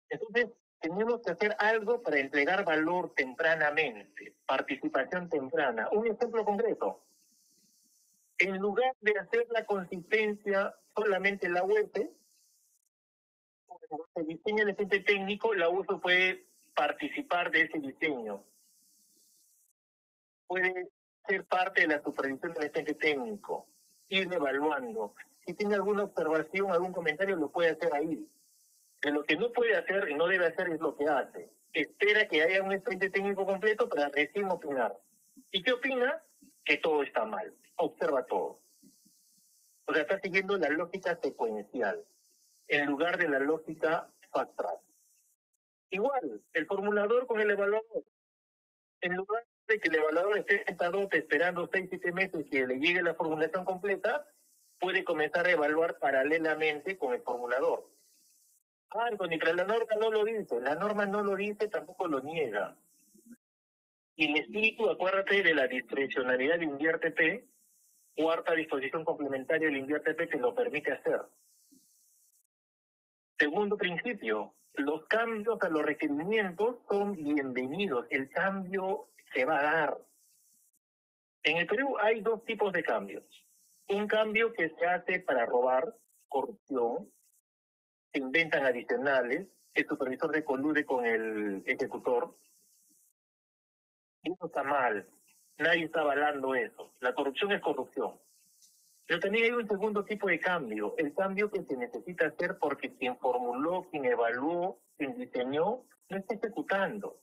Entonces, tenemos que hacer algo para entregar valor tempranamente, participación temprana. Un ejemplo concreto. En lugar de hacer la consistencia solamente la UEP, cuando se diseña el frente técnico, la UEP puede participar de ese diseño. Puede ser parte de la supervisión del frente técnico, ir evaluando. Si tiene alguna observación, algún comentario, lo puede hacer ahí. De lo que no puede hacer y no debe hacer es lo que hace. Espera que haya un frente técnico completo para recién opinar. ¿Y qué opina? Que todo está mal. Observa todo. O sea, está siguiendo la lógica secuencial en lugar de la lógica fast track. Igual, el formulador con el evaluador. En lugar de que el evaluador esté sentado esperando 6-7 meses que le llegue la formulación completa, puede comenzar a evaluar paralelamente con el formulador. Anthony, pero la norma no lo dice. La norma no lo dice, tampoco lo niega. Y el espíritu, acuérdate de la discrecionalidad de Invierte-P, cuarta disposición complementaria del Invierte-P que lo permite hacer. Segundo principio, los cambios a los requerimientos son bienvenidos. El cambio se va a dar. En el Perú hay dos tipos de cambios. Un cambio que se hace para robar, corrupción, se inventan adicionales, el supervisor se colude con el ejecutor. Y eso está mal. Nadie está avalando eso. La corrupción es corrupción. Pero también hay un segundo tipo de cambio, el cambio que se necesita hacer porque quien formuló, quien evaluó, quien diseñó, no está ejecutando.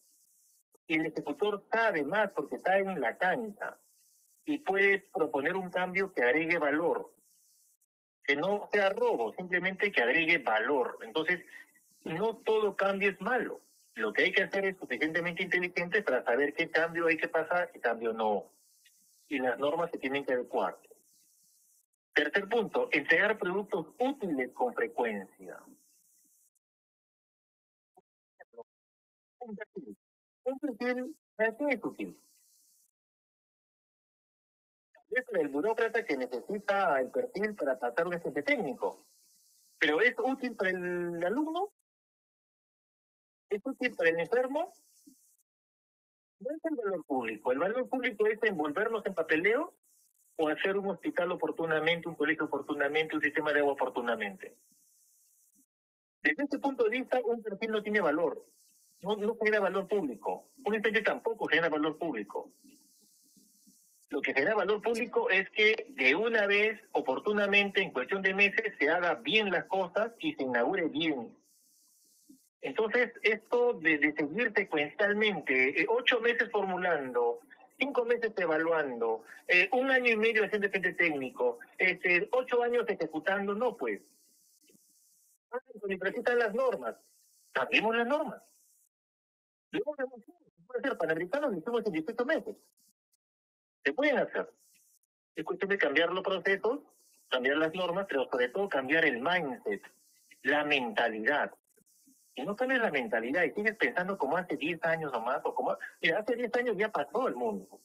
Y el ejecutor sabe más porque está en la cancha y puede proponer un cambio que agregue valor, que no sea robo, simplemente que agregue valor. Entonces, no todo cambio es malo. Lo que hay que hacer es suficientemente inteligente para saber qué cambio hay que pasar, qué cambio no. Y las normas se tienen que adecuar. Tercer punto, entregar productos útiles con frecuencia. Un perfil. ¿Para qué es útil? Es el burócrata que necesita el perfil para tratar un estudio técnico. Pero ¿es útil para el alumno? ¿Es útil para el enfermo? No es el valor público. El valor público es envolvernos en papeleo o hacer un hospital oportunamente, un colegio oportunamente, un sistema de agua oportunamente. Desde este punto de vista, un perfil no tiene valor. No genera valor público. Un estudio tampoco genera valor público. Lo que genera valor público es que de una vez, oportunamente, en cuestión de meses, se haga bien las cosas y se inaugure bien. Entonces, esto de seguir secuencialmente, 8 meses formulando, 5 meses evaluando, 1 año y medio haciendo frente técnico, 8 años ejecutando, no pues. Ni precisas las normas. Cambiemos las normas. Luego se puede hacer panamericanos, lo hicimos en 18 meses. Se pueden hacer. Es cuestión de cambiar los procesos, cambiar las normas, pero sobre todo cambiar el mindset, la mentalidad. Si no cambias la mentalidad y sigues pensando como hace 10 años nomás, o como... Mira, hace 10 años ya pasó el mundo.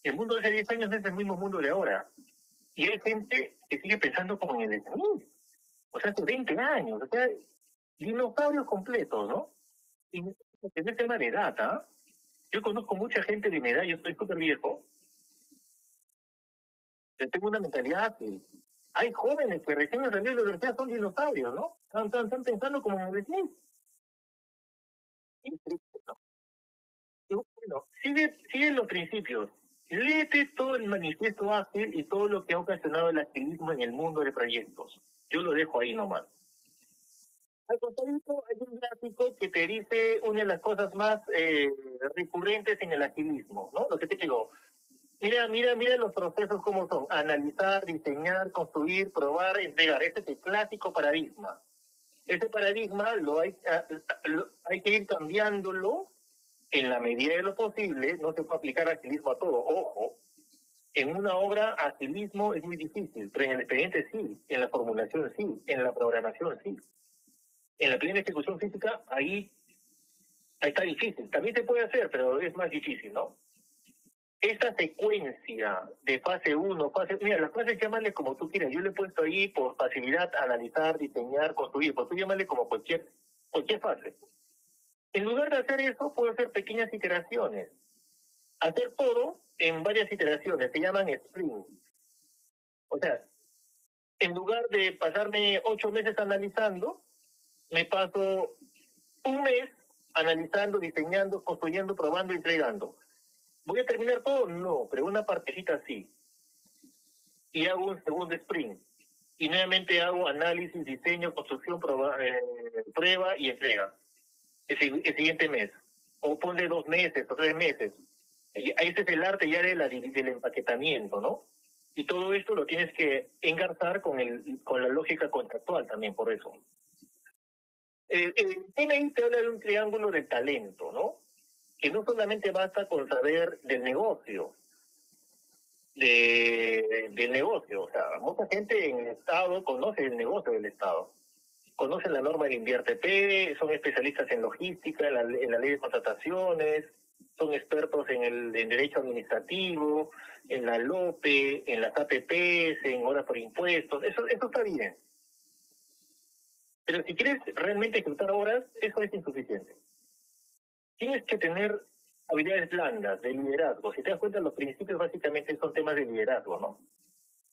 El mundo de hace 10 años es el mismo mundo de ahora. Y hay gente que sigue pensando como en el 2000. O sea, hace 20 años. O sea, dinosaurios completos, ¿no? Y en el tema de edad, ¿ah? Yo conozco mucha gente de mi edad, yo estoy súper viejo. Yo tengo una mentalidad ágil. Hay jóvenes que recién han salido de la universidad, son dinosaurios, ¿no? Están pensando como en el 2000. Y bueno, sigue los principios. Léete todo el manifiesto ágil y todo lo que ha ocasionado el agilismo en el mundo de proyectos. Yo lo dejo ahí nomás. Al costadito hay un gráfico que te dice una de las cosas más recurrentes en el agilismo, ¿no? Lo que te digo, mira los procesos como son: analizar, diseñar, construir, probar, entregar. Este es el clásico paradigma. Ese paradigma hay que ir cambiándolo en la medida de lo posible. No se puede aplicar agilismo a todo. Ojo, en una obra agilismo es muy difícil, pero en el expediente sí, en la formulación sí, en la programación sí. En la plena ejecución física, ahí está difícil. También se puede hacer, pero es más difícil, ¿no? Esta secuencia de fase 1, mira, las fases llámale como tú quieras. Yo le he puesto ahí por facilidad: analizar, diseñar, construir. Pues tú llámale como cualquier fase. En lugar de hacer eso, puedo hacer pequeñas iteraciones. Hacer todo en varias iteraciones. Se llaman sprints. O sea, en lugar de pasarme 8 meses analizando, me paso un mes analizando, diseñando, construyendo, probando, entregando. ¿Voy a terminar todo? No, pero una partecita sí. Y hago un segundo sprint. Y nuevamente hago análisis, diseño, construcción, prueba y entrega. El siguiente mes. O ponle 2 meses o 3 meses. Ese es el arte ya del empaquetamiento, ¿no? Y todo esto lo tienes que engarzar con la lógica contractual también, por eso. El PMI te habla de un triángulo de talento, ¿no? Que no solamente basta con saber del negocio, del negocio. O sea, mucha gente en el Estado conoce el negocio del Estado. Conocen la norma del INVIERTP, son especialistas en logística, en la ley de contrataciones, son expertos en derecho administrativo, en la LOPE, en las APPs, en horas por impuestos. Eso está bien. Pero si quieres realmente ejecutar horas, eso es insuficiente. Tienes que tener habilidades blandas de liderazgo. Si te das cuenta, los principios básicamente son temas de liderazgo, ¿no?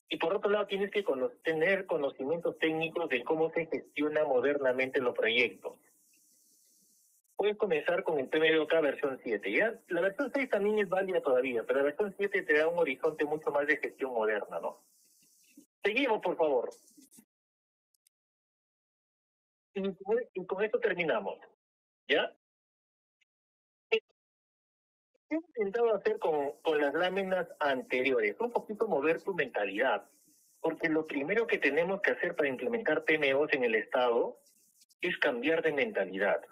Y por otro lado, tienes que tener conocimientos técnicos de cómo se gestiona modernamente los proyectos. Puedes comenzar con el PMBOK versión 7, ¿ya? La versión 6 también es válida todavía, pero la versión 7 te da un horizonte mucho más de gestión moderna, ¿no? Seguimos, por favor. Y con esto terminamos, ¿ya? ¿Qué he intentado hacer con las láminas anteriores? Un poquito mover tu mentalidad, porque lo primero que tenemos que hacer para implementar PMOs en el Estado es cambiar de mentalidad.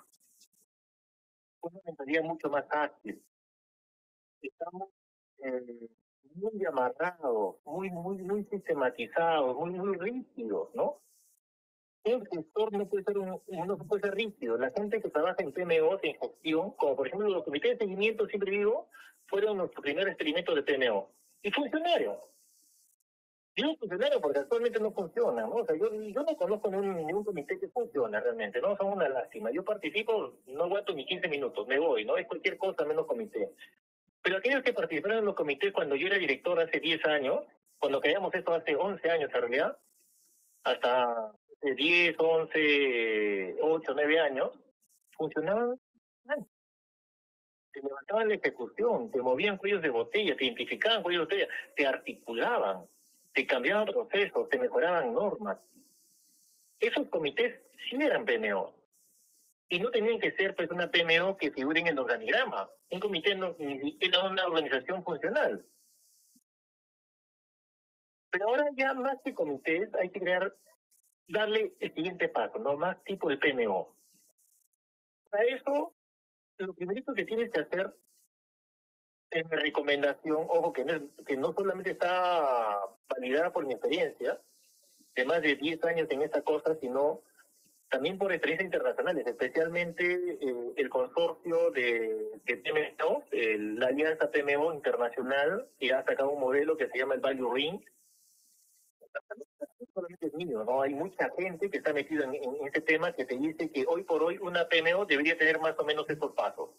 Una mentalidad mucho más ágil. Estamos muy amarrados, muy sistematizados, muy rígidos, ¿no? Un gestor no puede ser rígido. La gente que trabaja en PMO, en gestión, como por ejemplo los comités de seguimiento, siempre digo, fueron nuestro primer experimento de PMO. Y funcionaron. Digo funcionaron porque actualmente no funciona, ¿no? O sea, yo no conozco ningún comité que funcione realmente, ¿no? Son una lástima. Yo participo, no aguanto ni 15 minutos, me voy, ¿no? Es cualquier cosa menos comité. Pero aquellos que participaron en los comités cuando yo era director hace 10 años, cuando creamos esto hace 11 años en realidad, hasta 10, 11, 8, 9 años, funcionaban mal. Te levantaban la ejecución, te movían cuellos de botella, te identificaban cuellos de botella, te articulaban, te cambiaban procesos, te mejoraban normas. Esos comités sí eran PMO. Y no tenían que ser pues una PMO que figure en el organigrama. Un comité era una organización funcional. Pero ahora ya más que comités hay que darle el siguiente paso, ¿no? Más tipo de PMO. Para eso, lo primero que tienes que hacer, en mi recomendación, ojo, que no solamente está validada por mi experiencia, de más de 10 años en esta cosa, sino también por experiencias internacionales, especialmente el consorcio de PMO, la Alianza PMO Internacional, que ha sacado un modelo que se llama el Value Ring. No solamente es mío, ¿no? Hay mucha gente que está metida en este tema que te dice que hoy por hoy una PMO debería tener más o menos estos pasos.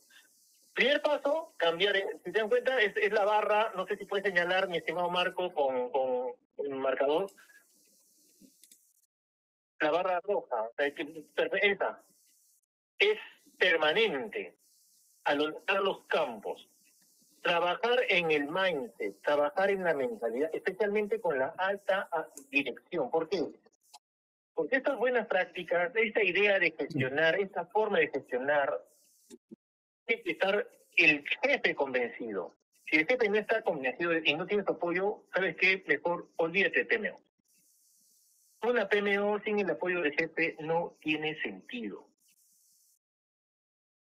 Primer paso, cambiar, si te dan cuenta, es la barra, no sé si puedes señalar, mi estimado Marco, con el marcador, la barra roja, esa, es permanente, alojar los campos, trabajar en el mindset, trabajar en la mentalidad, especialmente con la alta dirección. ¿Por qué? Porque estas buenas prácticas, esta idea de gestionar, esta forma de gestionar, tiene que estar el jefe convencido. Si el jefe no está convencido y no tiene su apoyo, ¿sabes qué? Mejor olvídate de PMO. Una PMO sin el apoyo del jefe no tiene sentido.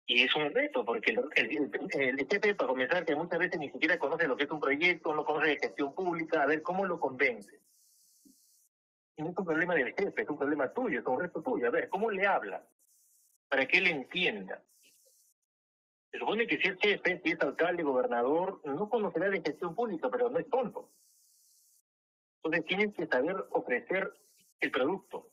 Y es un reto, porque el jefe, para comenzar, que muchas veces ni siquiera conoce lo que es un proyecto, no conoce de gestión pública, a ver cómo lo convence. Y no es un problema del jefe, es un problema tuyo, es un reto tuyo. A ver, ¿cómo le hablas? Para que él entienda. Se supone que si es jefe, si es alcalde, gobernador, no conocerá de gestión pública, pero no es tonto. Entonces tienes que saber ofrecer el producto.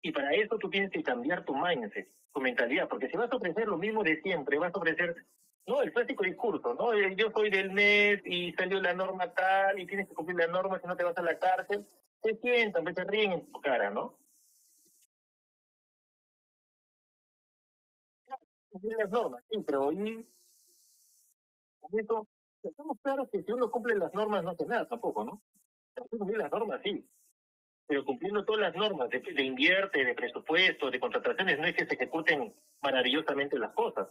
Y para eso tú tienes que cambiar tu mindset, tu mentalidad, porque si vas a ofrecer lo mismo de siempre, vas a ofrecer, no, el clásico discurso, ¿no? Yo soy del mes y salió la norma tal y tienes que cumplir la norma si no te vas a la cárcel, te sientan, te ríen en tu cara, ¿no? Cumplir las normas, sí, pero y con eso, estamos claros que si uno cumple las normas no hace nada tampoco, ¿no? Cumplir las normas, sí, pero cumpliendo todas las normas de invierte, de presupuesto, de contrataciones, no es que se ejecuten maravillosamente las cosas.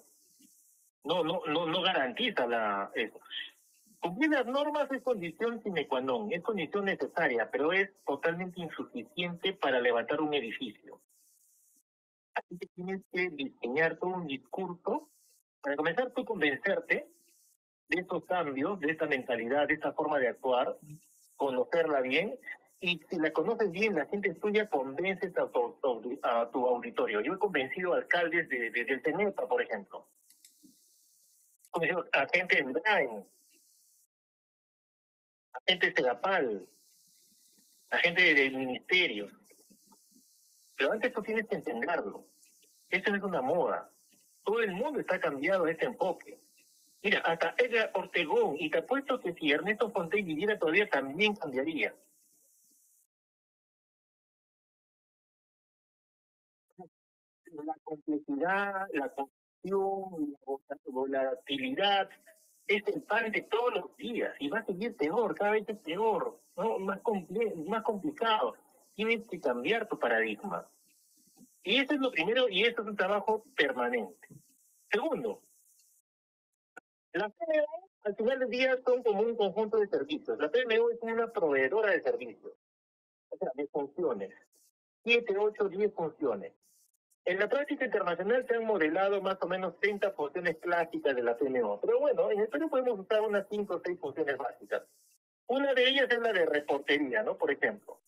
No garantiza eso. Cumplir las normas es condición sine qua non, es condición necesaria, pero es totalmente insuficiente para levantar un edificio. Así que tienes que diseñar todo un discurso para comenzar tú convencerte de estos cambios, de esta mentalidad, de esta forma de actuar, conocerla bien, y si la conoces bien, la gente tuya convence a tu auditorio. Yo he convencido alcaldes del Tenepa, por ejemplo. He convencido a gente en Brain, a gente de Segapal, a gente del ministerio. Pero antes tú tienes que entenderlo. Esto no es una moda. Todo el mundo está cambiado a este enfoque. Mira, hasta Edgar Ortegón, y te apuesto que si Ernesto Fontaine viviera todavía también cambiaría. La complejidad, la confusión, la volatilidad, es el pan de todos los días y va a seguir peor, cada vez es peor, ¿no? Más complicado. Tienes que cambiar tu paradigma. Y eso es lo primero, y eso es un trabajo permanente. Segundo, la PMO al final del día son como un conjunto de servicios. La PMO es una proveedora de servicios, o sea, de funciones. 7, 8, 10 funciones. En la práctica internacional se han modelado más o menos 30 funciones clásicas de la PMO. Pero bueno, en el Perú podemos usar unas 5 o 6 funciones básicas. Una de ellas es la de reportería, ¿no? Por ejemplo,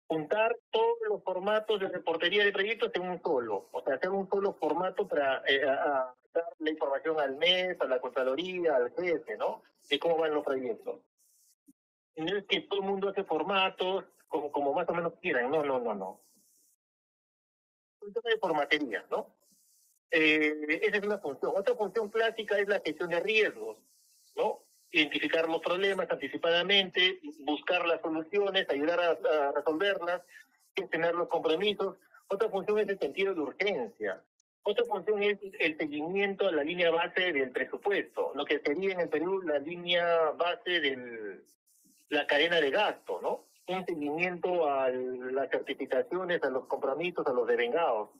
juntar todos los formatos de reportería de proyectos en un solo. O sea, hacer un solo formato para dar la información al mes, a la Contraloría, al jefe, ¿no? De cómo van los proyectos. No es que todo el mundo hace formatos como más o menos quieran. No. Un tema de formatería, ¿no? Esa es una función. Otra función clásica es la gestión de riesgos, ¿no? Identificar los problemas anticipadamente, buscar las soluciones, ayudar a resolverlas, gestionar los compromisos. Otra función es el sentido de urgencia. Otra función es el seguimiento a la línea base del presupuesto, lo que sería en el Perú la línea base de la cadena de gasto, ¿no? Un seguimiento a las certificaciones, a los compromisos, a los devengados.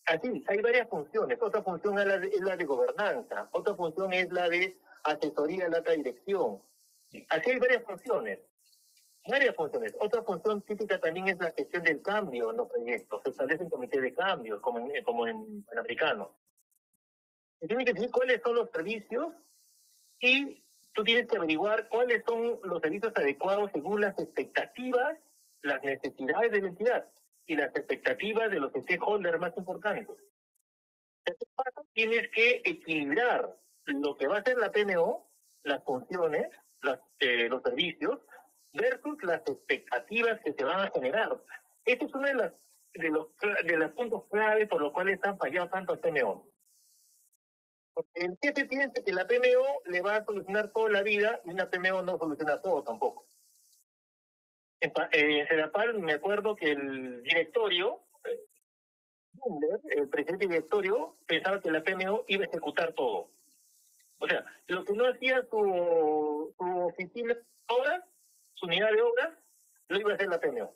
Así, hay varias funciones. Otra función es la de gobernanza, otra función es la de asesoría en la alta dirección. Así hay varias funciones. Varias funciones. Otra función típica también es la gestión del cambio en los proyectos. Se establece un comité de cambios, como en americano. Se tiene que decir cuáles son los servicios y tú tienes que averiguar cuáles son los servicios adecuados según las expectativas, las necesidades de la entidad y las expectativas de los stakeholders más importantes. Tienes que equilibrar lo que va a ser la PMO, las funciones, los servicios, versus las expectativas que se van a generar. Este es uno de los puntos clave por los cuales han fallado tanto el PMO. Porque el jefe piensa que la PMO le va a solucionar toda la vida y una PMO no soluciona todo tampoco. En Sedapal me acuerdo que el directorio Humbert, el presidente directorio, pensaba que la PMO iba a ejecutar todo. O sea, lo que no hacía su oficina ahora, su unidad de obras, lo iba a hacer la PMO.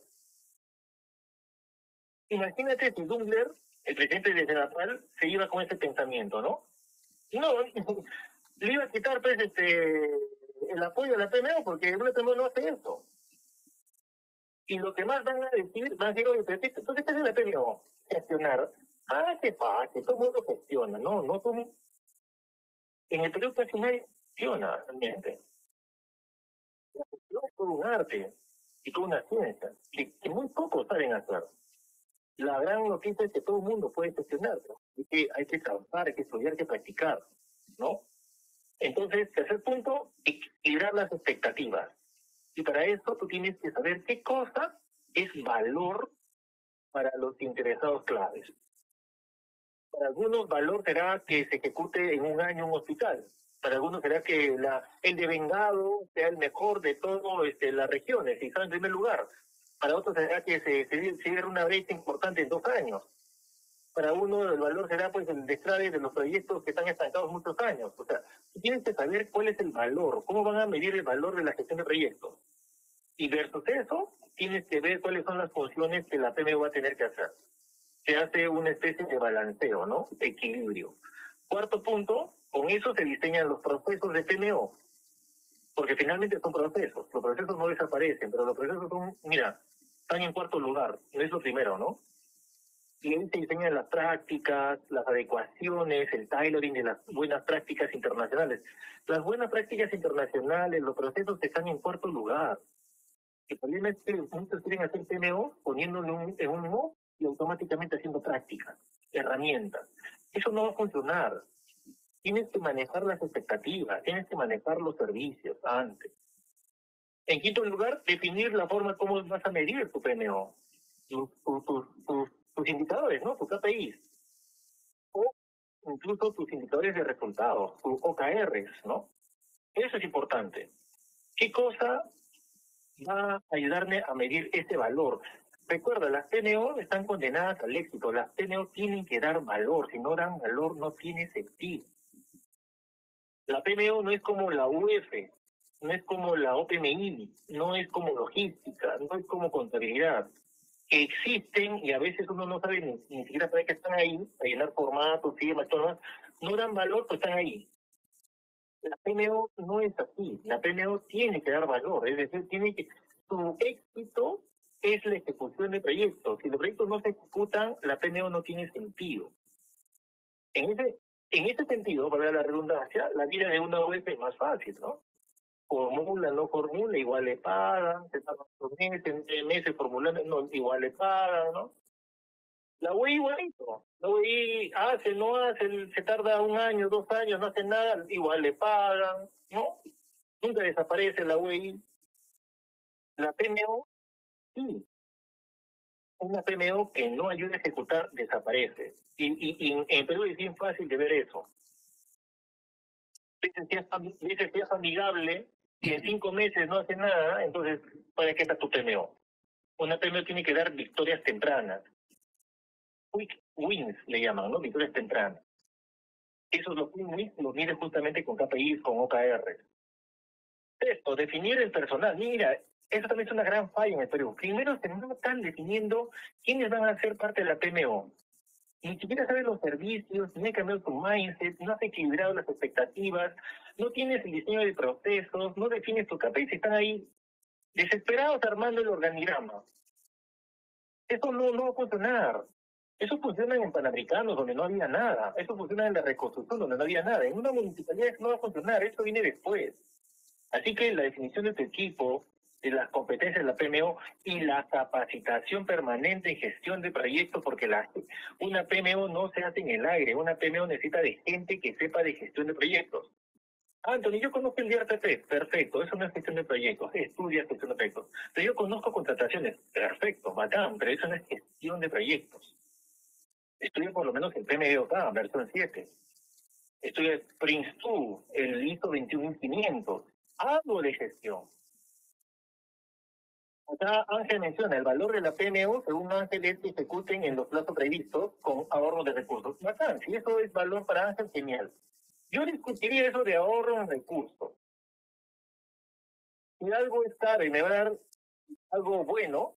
Imagínate si Dungler, el presidente de Senapal, se iba con ese pensamiento, ¿no? No, le iba a quitar pues, el apoyo a la PMO porque una PMO no hace eso. Y lo que más van a decir, van a decir, oye, pero entonces ¿qué hace la PMO? Gestionar. Ah, qué fácil, todo el mundo gestiona, ¿no? No todo. En el Perú casi nadie gestiona realmente. La gestión es todo un arte y toda una ciencia que muy pocos saben hacer. La gran noticia es que todo el mundo puede gestionar, ¿no? Y que hay que trabajar, hay que estudiar, hay que practicar, ¿no? Entonces, tercer punto, equilibrar las expectativas. Y para eso tú tienes que saber qué cosa es valor para los interesados claves. Para algunos, valor será que se ejecute en un año un hospital. Para algunos será que el de Vengado sea el mejor de todas las regiones y está en primer lugar. Para otros será que se cierre una brecha importante en 2 años. Para uno el valor será pues el destrave de los proyectos que están estancados muchos años. O sea, tienes que saber cuál es el valor, cómo van a medir el valor de la gestión de proyectos. Y versus eso, tienes que ver cuáles son las funciones que la PMO va a tener que hacer. Se hace una especie de balanceo, ¿no? De equilibrio. Cuarto punto, con eso se diseñan los procesos de PMO. Porque finalmente son procesos. Los procesos no desaparecen, pero los procesos son, mira, están en cuarto lugar. No es lo primero, ¿no? Y ahí se diseñan las prácticas, las adecuaciones, el tailoring de las buenas prácticas internacionales. Las buenas prácticas internacionales, los procesos están en cuarto lugar. El problema es que muchos quieren hacer PMO poniéndolo en un no y automáticamente haciendo prácticas, herramientas. Eso no va a funcionar. Tienes que manejar las expectativas, tienes que manejar los servicios antes. En quinto lugar, definir la forma como vas a medir tu PMO, tus indicadores, ¿no? Tus KPIs. O incluso tus indicadores de resultados, tus OKRs, ¿no? Eso es importante. ¿Qué cosa va a ayudarme a medir ese valor? Recuerda, las PMO están condenadas al éxito. Las PMO tienen que dar valor. Si no dan valor, no tiene sentido. La PMO no es como la UF, no es como la OPMI, no es como logística, no es como contabilidad. Que existen y a veces uno no sabe ni siquiera para qué están ahí, para llenar formatos, firmas, todo lo demás. No dan valor, pues están ahí. La PMO no es así. La PMO tiene que dar valor, es decir, su éxito es la ejecución de proyectos. Si los proyectos no se ejecutan, la PMO no tiene sentido. En ese sentido, para la redundancia, la vida de una web es más fácil, ¿no? Formula, no formula, igual le pagan, se tardan 2 meses, 3 meses formulando, no, igual le pagan, ¿no? La UI igualito. La UI hace, no hace, se tarda 1 año, 2 años, no hace nada, igual le pagan, ¿no? Nunca desaparece la UI. La PMO, sí. Una PMO que no ayuda a ejecutar desaparece. Y en Perú es bien fácil de ver eso. Dice si es amigable, y en 5 meses no hace nada, entonces, ¿para qué está tu PMO? Una PMO tiene que dar victorias tempranas. Quick wins le llaman, ¿no? Victorias tempranas. Esos los quick wins los mide justamente con KPIs, con OKR. Esto, definir el personal. Mira, eso también es una gran falla en el Perú. Primero se no están definiendo quiénes van a ser parte de la PMO. Ni siquiera saben los servicios, no hay cambiado tu mindset, no has equilibrado las expectativas, no tienes el diseño de procesos, no defines tu KPIs, están ahí desesperados armando el organigrama. Eso no va a funcionar. Eso funciona en Panamericanos, donde no había nada. Eso funciona en la reconstrucción, donde no había nada. En una municipalidad no va a funcionar. Eso viene después. Así que la definición de tu equipo, de las competencias de la PMO y la capacitación permanente en gestión de proyectos, porque una PMO no se hace en el aire. Una PMO necesita de gente que sepa de gestión de proyectos. Anthony, yo conozco el DRPP, perfecto, eso no es gestión de proyectos, estudia gestión de proyectos. Pero yo conozco contrataciones, perfecto, bacán, pero eso no es gestión de proyectos. Estudia por lo menos el PMBOK, versión 7. Estudia Prince2, el ISO 21500. Algo de gestión. Acá Ángel menciona, el valor de la PMO, según Ángel, es que ejecuten en los plazos previstos con ahorro de recursos. Bacán, si eso es valor para Ángel, genial. Yo discutiría eso de ahorro en recursos. Si algo es caro y me va a dar algo bueno,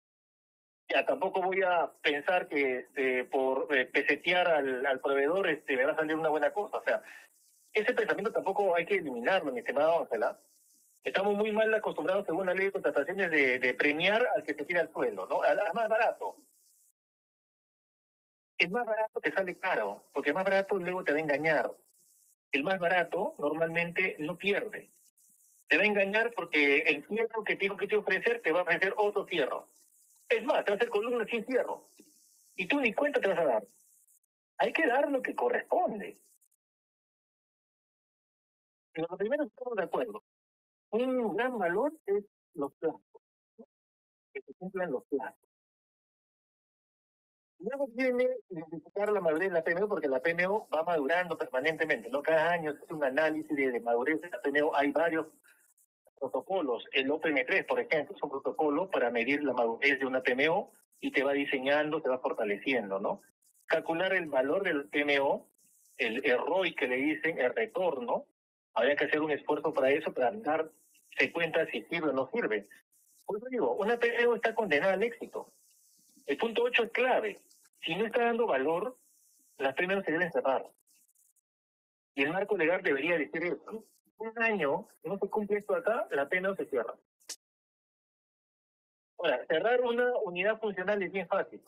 ya tampoco voy a pensar que por pesetear al proveedor me va a salir una buena cosa. O sea, ese pensamiento tampoco hay que eliminarlo, mi estimado Ángela. Estamos muy mal acostumbrados, según la ley de contrataciones, de premiar al que se tira al suelo, ¿no? Al más barato. El más barato te sale caro, porque el más barato luego te va a engañar. El más barato normalmente no pierde. Te va a engañar porque el fierro que tengo que te ofrecer te va a ofrecer otro fierro. Es más, te va a hacer columna sin fierro. Y tú ni cuenta te vas a dar. Hay que dar lo que corresponde. Pero lo primero estamos de acuerdo. Un gran valor es los plazos, que se cumplan los plazos. Luego viene identificar la madurez de la PMO, porque la PMO va madurando permanentemente, ¿no? Cada año se hace un análisis de madurez de la PMO. Hay varios protocolos. El OPM3, por ejemplo, es un protocolo para medir la madurez de una PMO y te va diseñando, te va fortaleciendo, ¿no? Calcular el valor del PMO, el ROI que le dicen, el retorno. Habría que hacer un esfuerzo para eso, para darse cuenta si sirve o no sirve. Por eso digo, una PMO está condenada al éxito. El punto 8 es clave. Si no está dando valor, las PMO se deben cerrar. Y el marco legal debería decir eso. Un año no se cumple esto acá, la PMO se cierra. Ahora, cerrar una unidad funcional es bien fácil.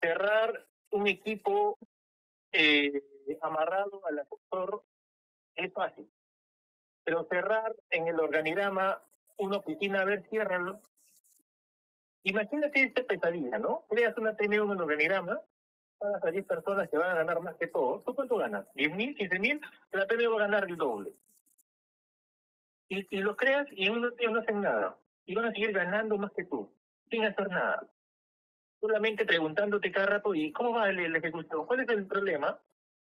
Cerrar un equipo amarrado al asesor es fácil. Pero cerrar en el organigrama una oficina, a ver, ciérralo. Imagínate esta pesadilla, ¿no? Creas una PMO en el organigrama, pagas a 10 personas que van a ganar más que todos. ¿Tú cuánto ganas? ¿10.000, 15.000? La PMO va a ganar el doble. Y los creas y en unos días no hacen nada. Y van a seguir ganando más que tú, sin hacer nada. Solamente preguntándote cada rato, ¿y cómo va el ejecución? ¿Cuál es el problema?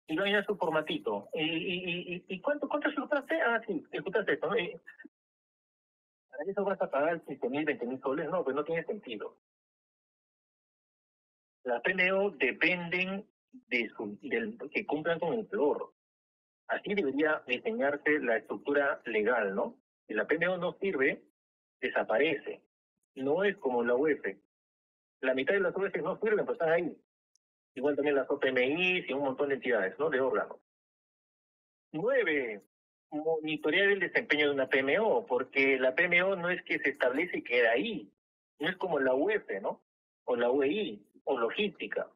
Y van a ir a su formatito. ¿Y cuánto ejecutaste? Ah, sí, ejecutaste esto, ¿no? ¿Para eso vas a pagar 15.000, 20.000 soles? No, pues no tiene sentido. Las PMO dependen de que cumplan con el flor. Así debería diseñarse la estructura legal, ¿no? Si la PMO no sirve, desaparece. No es como la UEF. La mitad de las UEF no sirven, pues están ahí. Igual también las OPMI y un montón de entidades, ¿no? De órganos. 9. Monitorear el desempeño de una PMO, porque la PMO no es que se establece y queda ahí. No es como la UEF, ¿no? O la UEI, o logística.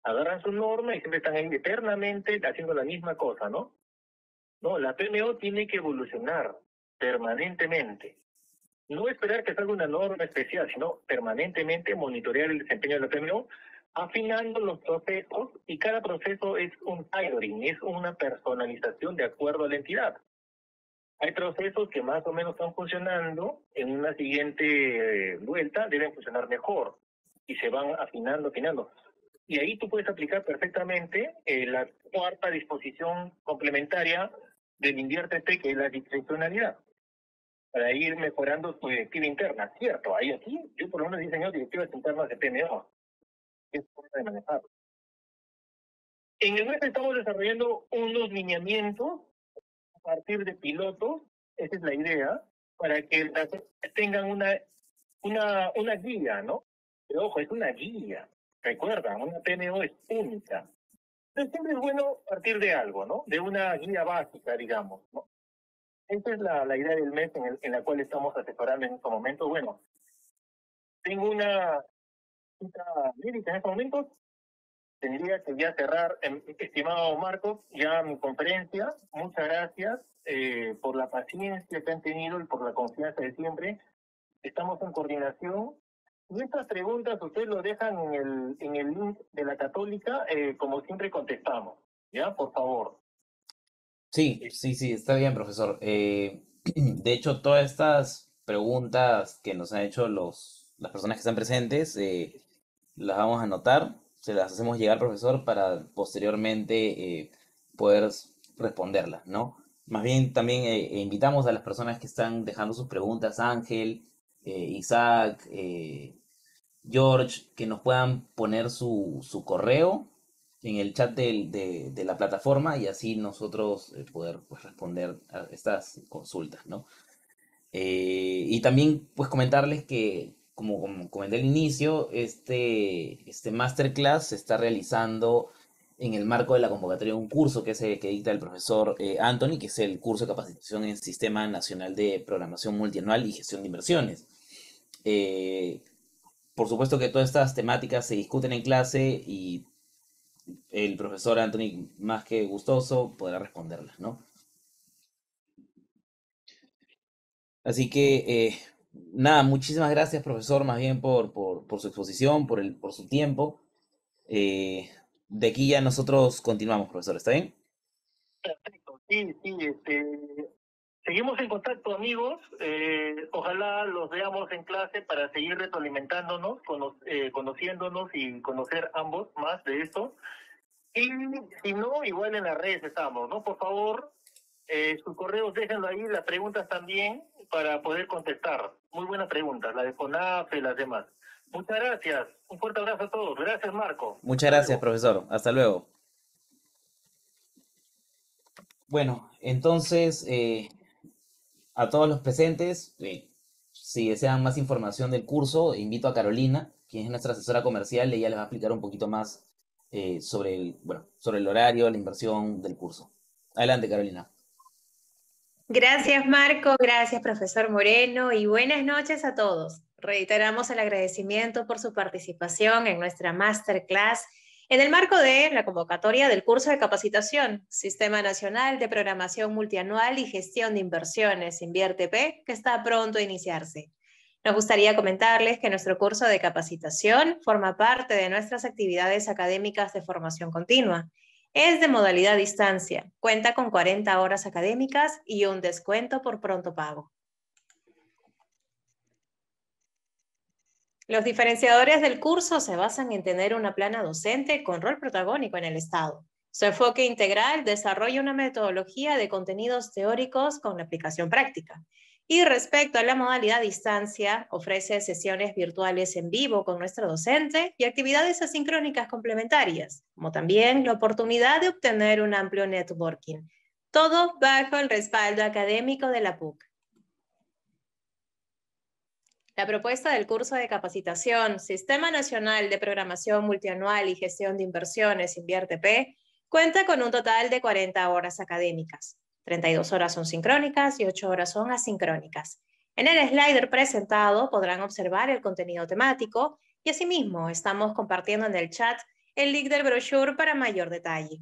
Agarran su norma y siempre están ahí eternamente haciendo la misma cosa, ¿no? No, la PMO tiene que evolucionar permanentemente. No esperar que salga una norma especial, sino permanentemente monitorear el desempeño de la PMO, afinando los procesos, y cada proceso es un tailoring, es una personalización de acuerdo a la entidad. Hay procesos que más o menos están funcionando, en una siguiente vuelta deben funcionar mejor, y se van afinando, afinando. Y ahí tú puedes aplicar perfectamente la cuarta disposición complementaria del INVIERTE, que es la discrecionalidad, para ir mejorando tu directiva interna. Cierto, ahí aquí yo por lo menos he diseñado directivas internas de PMO, que es forma de manejar. En el web estamos desarrollando unos lineamientos a partir de pilotos, esa es la idea, para que tengan una guía, ¿no? Pero ojo, es una guía. Recuerda, una PMO es única. Entonces siempre es bueno partir de algo, ¿no? De una guía básica, digamos, ¿no? Esa es la idea del mes en la cual estamos asesorando en estos momentos. Bueno, tengo una cita médica en estos momentos. Tendría que ya cerrar, estimado Marcos, ya mi conferencia. Muchas gracias por la paciencia que han tenido y por la confianza de siempre. Estamos en coordinación. Y estas preguntas ustedes lo dejan en el link de la Católica, como siempre contestamos. ¿Ya? Por favor. Sí, sí, está bien, profesor. De hecho, todas estas preguntas que nos han hecho las personas que están presentes, las vamos a anotar, se las hacemos llegar, profesor, para posteriormente poder responderlas, ¿no? Más bien también invitamos a las personas que están dejando sus preguntas, Ángel, Isaac, George, que nos puedan poner su correo en el chat de la plataforma y así nosotros poder pues, responder a estas consultas, ¿no? Y también pues comentarles que, como comenté al inicio, este masterclass se está realizando en el marco de la convocatoria de un curso que es el que dicta el profesor Anthony, que es el curso de capacitación en Sistema Nacional de Programación Multianual y Gestión de Inversiones. Eh, por supuesto que todas estas temáticas se discuten en clase y el profesor Anthony, más que gustoso, podrá responderlas, ¿no? Así que, nada, muchísimas gracias, profesor, más bien por su exposición, por su tiempo. Eh, de aquí ya nosotros continuamos, profesor, ¿está bien? Perfecto. Sí, sí, seguimos en contacto, amigos. Ojalá los veamos en clase para seguir retroalimentándonos, conociéndonos y conocer ambos más de esto. Y si no, igual en las redes estamos, ¿no? Por favor, sus correos déjenlo ahí, las preguntas también, para poder contestar. Muy buena pregunta, la de CONAFE, las demás. Muchas gracias. Un fuerte abrazo a todos. Gracias, Marco. Muchas Hasta gracias, luego. profesor. Hasta luego. Bueno, entonces, a todos los presentes, si desean más información del curso, invito a Carolina, quien es nuestra asesora comercial, ella les va a explicar un poquito más sobre el horario, la inversión del curso. Adelante, Carolina. Gracias, Marco. Gracias, profesor Moreno. Y buenas noches a todos. Reiteramos el agradecimiento por su participación en nuestra masterclass en el marco de la convocatoria del curso de capacitación Sistema Nacional de Programación Multianual y Gestión de Inversiones, InvierteP, que está pronto a iniciarse. Nos gustaría comentarles que nuestro curso de capacitación forma parte de nuestras actividades académicas de formación continua. Es de modalidad distancia, cuenta con 40 horas académicas y un descuento por pronto pago. Los diferenciadores del curso se basan en tener una plana docente con rol protagónico en el Estado. Su enfoque integral desarrolla una metodología de contenidos teóricos con aplicación práctica. Y respecto a la modalidad distancia, ofrece sesiones virtuales en vivo con nuestro docente y actividades asincrónicas complementarias, como también la oportunidad de obtener un amplio networking. Todo bajo el respaldo académico de la PUC. La propuesta del curso de capacitación Sistema Nacional de Programación Multianual y Gestión de Inversiones, InvierteP, cuenta con un total de 40 horas académicas. 32 horas son sincrónicas y 8 horas son asincrónicas. En el slider presentado podrán observar el contenido temático y asimismo estamos compartiendo en el chat el link del brochure para mayor detalle.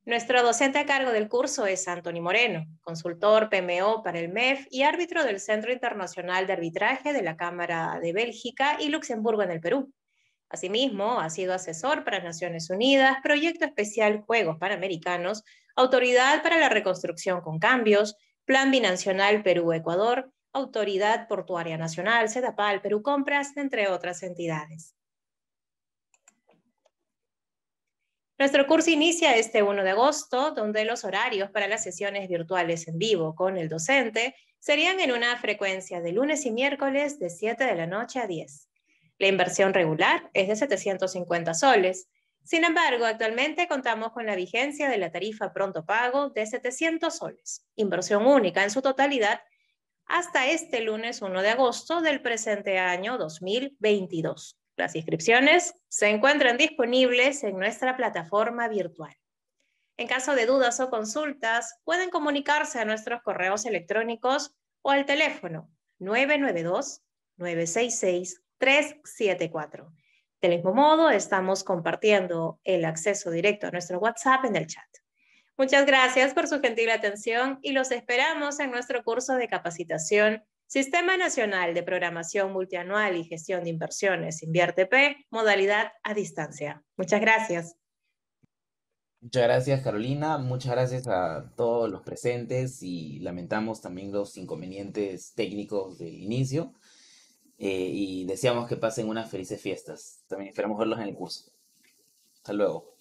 Nuestro docente a cargo del curso es Anthony Moreno, consultor PMO para el MEF y árbitro del Centro Internacional de Arbitraje de la Cámara de Bélgica y Luxemburgo en el Perú. Asimismo, ha sido asesor para Naciones Unidas, Proyecto Especial Juegos Panamericanos, Autoridad para la Reconstrucción con Cambios, Plan Binacional Perú-Ecuador, Autoridad Portuaria Nacional, CEDAPAL, Perú Compras, entre otras entidades. Nuestro curso inicia este 1 de agosto, donde los horarios para las sesiones virtuales en vivo con el docente serían en una frecuencia de lunes y miércoles de 7 de la noche a 10. La inversión regular es de 750 soles. Sin embargo, actualmente contamos con la vigencia de la tarifa pronto pago de 700 soles, inversión única en su totalidad, hasta este lunes 1 de agosto del presente año 2022. Las inscripciones se encuentran disponibles en nuestra plataforma virtual. En caso de dudas o consultas, pueden comunicarse a nuestros correos electrónicos o al teléfono 992-966-374. Del mismo modo, estamos compartiendo el acceso directo a nuestro WhatsApp en el chat. Muchas gracias por su gentil atención y los esperamos en nuestro curso de capacitación Sistema Nacional de Programación Multianual y Gestión de Inversiones, InvierteP, modalidad a distancia. Muchas gracias. Muchas gracias, Carolina. Muchas gracias a todos los presentes y lamentamos también los inconvenientes técnicos de inicio. Y deseamos que pasen unas felices fiestas. También esperamos verlos en el curso. Hasta luego.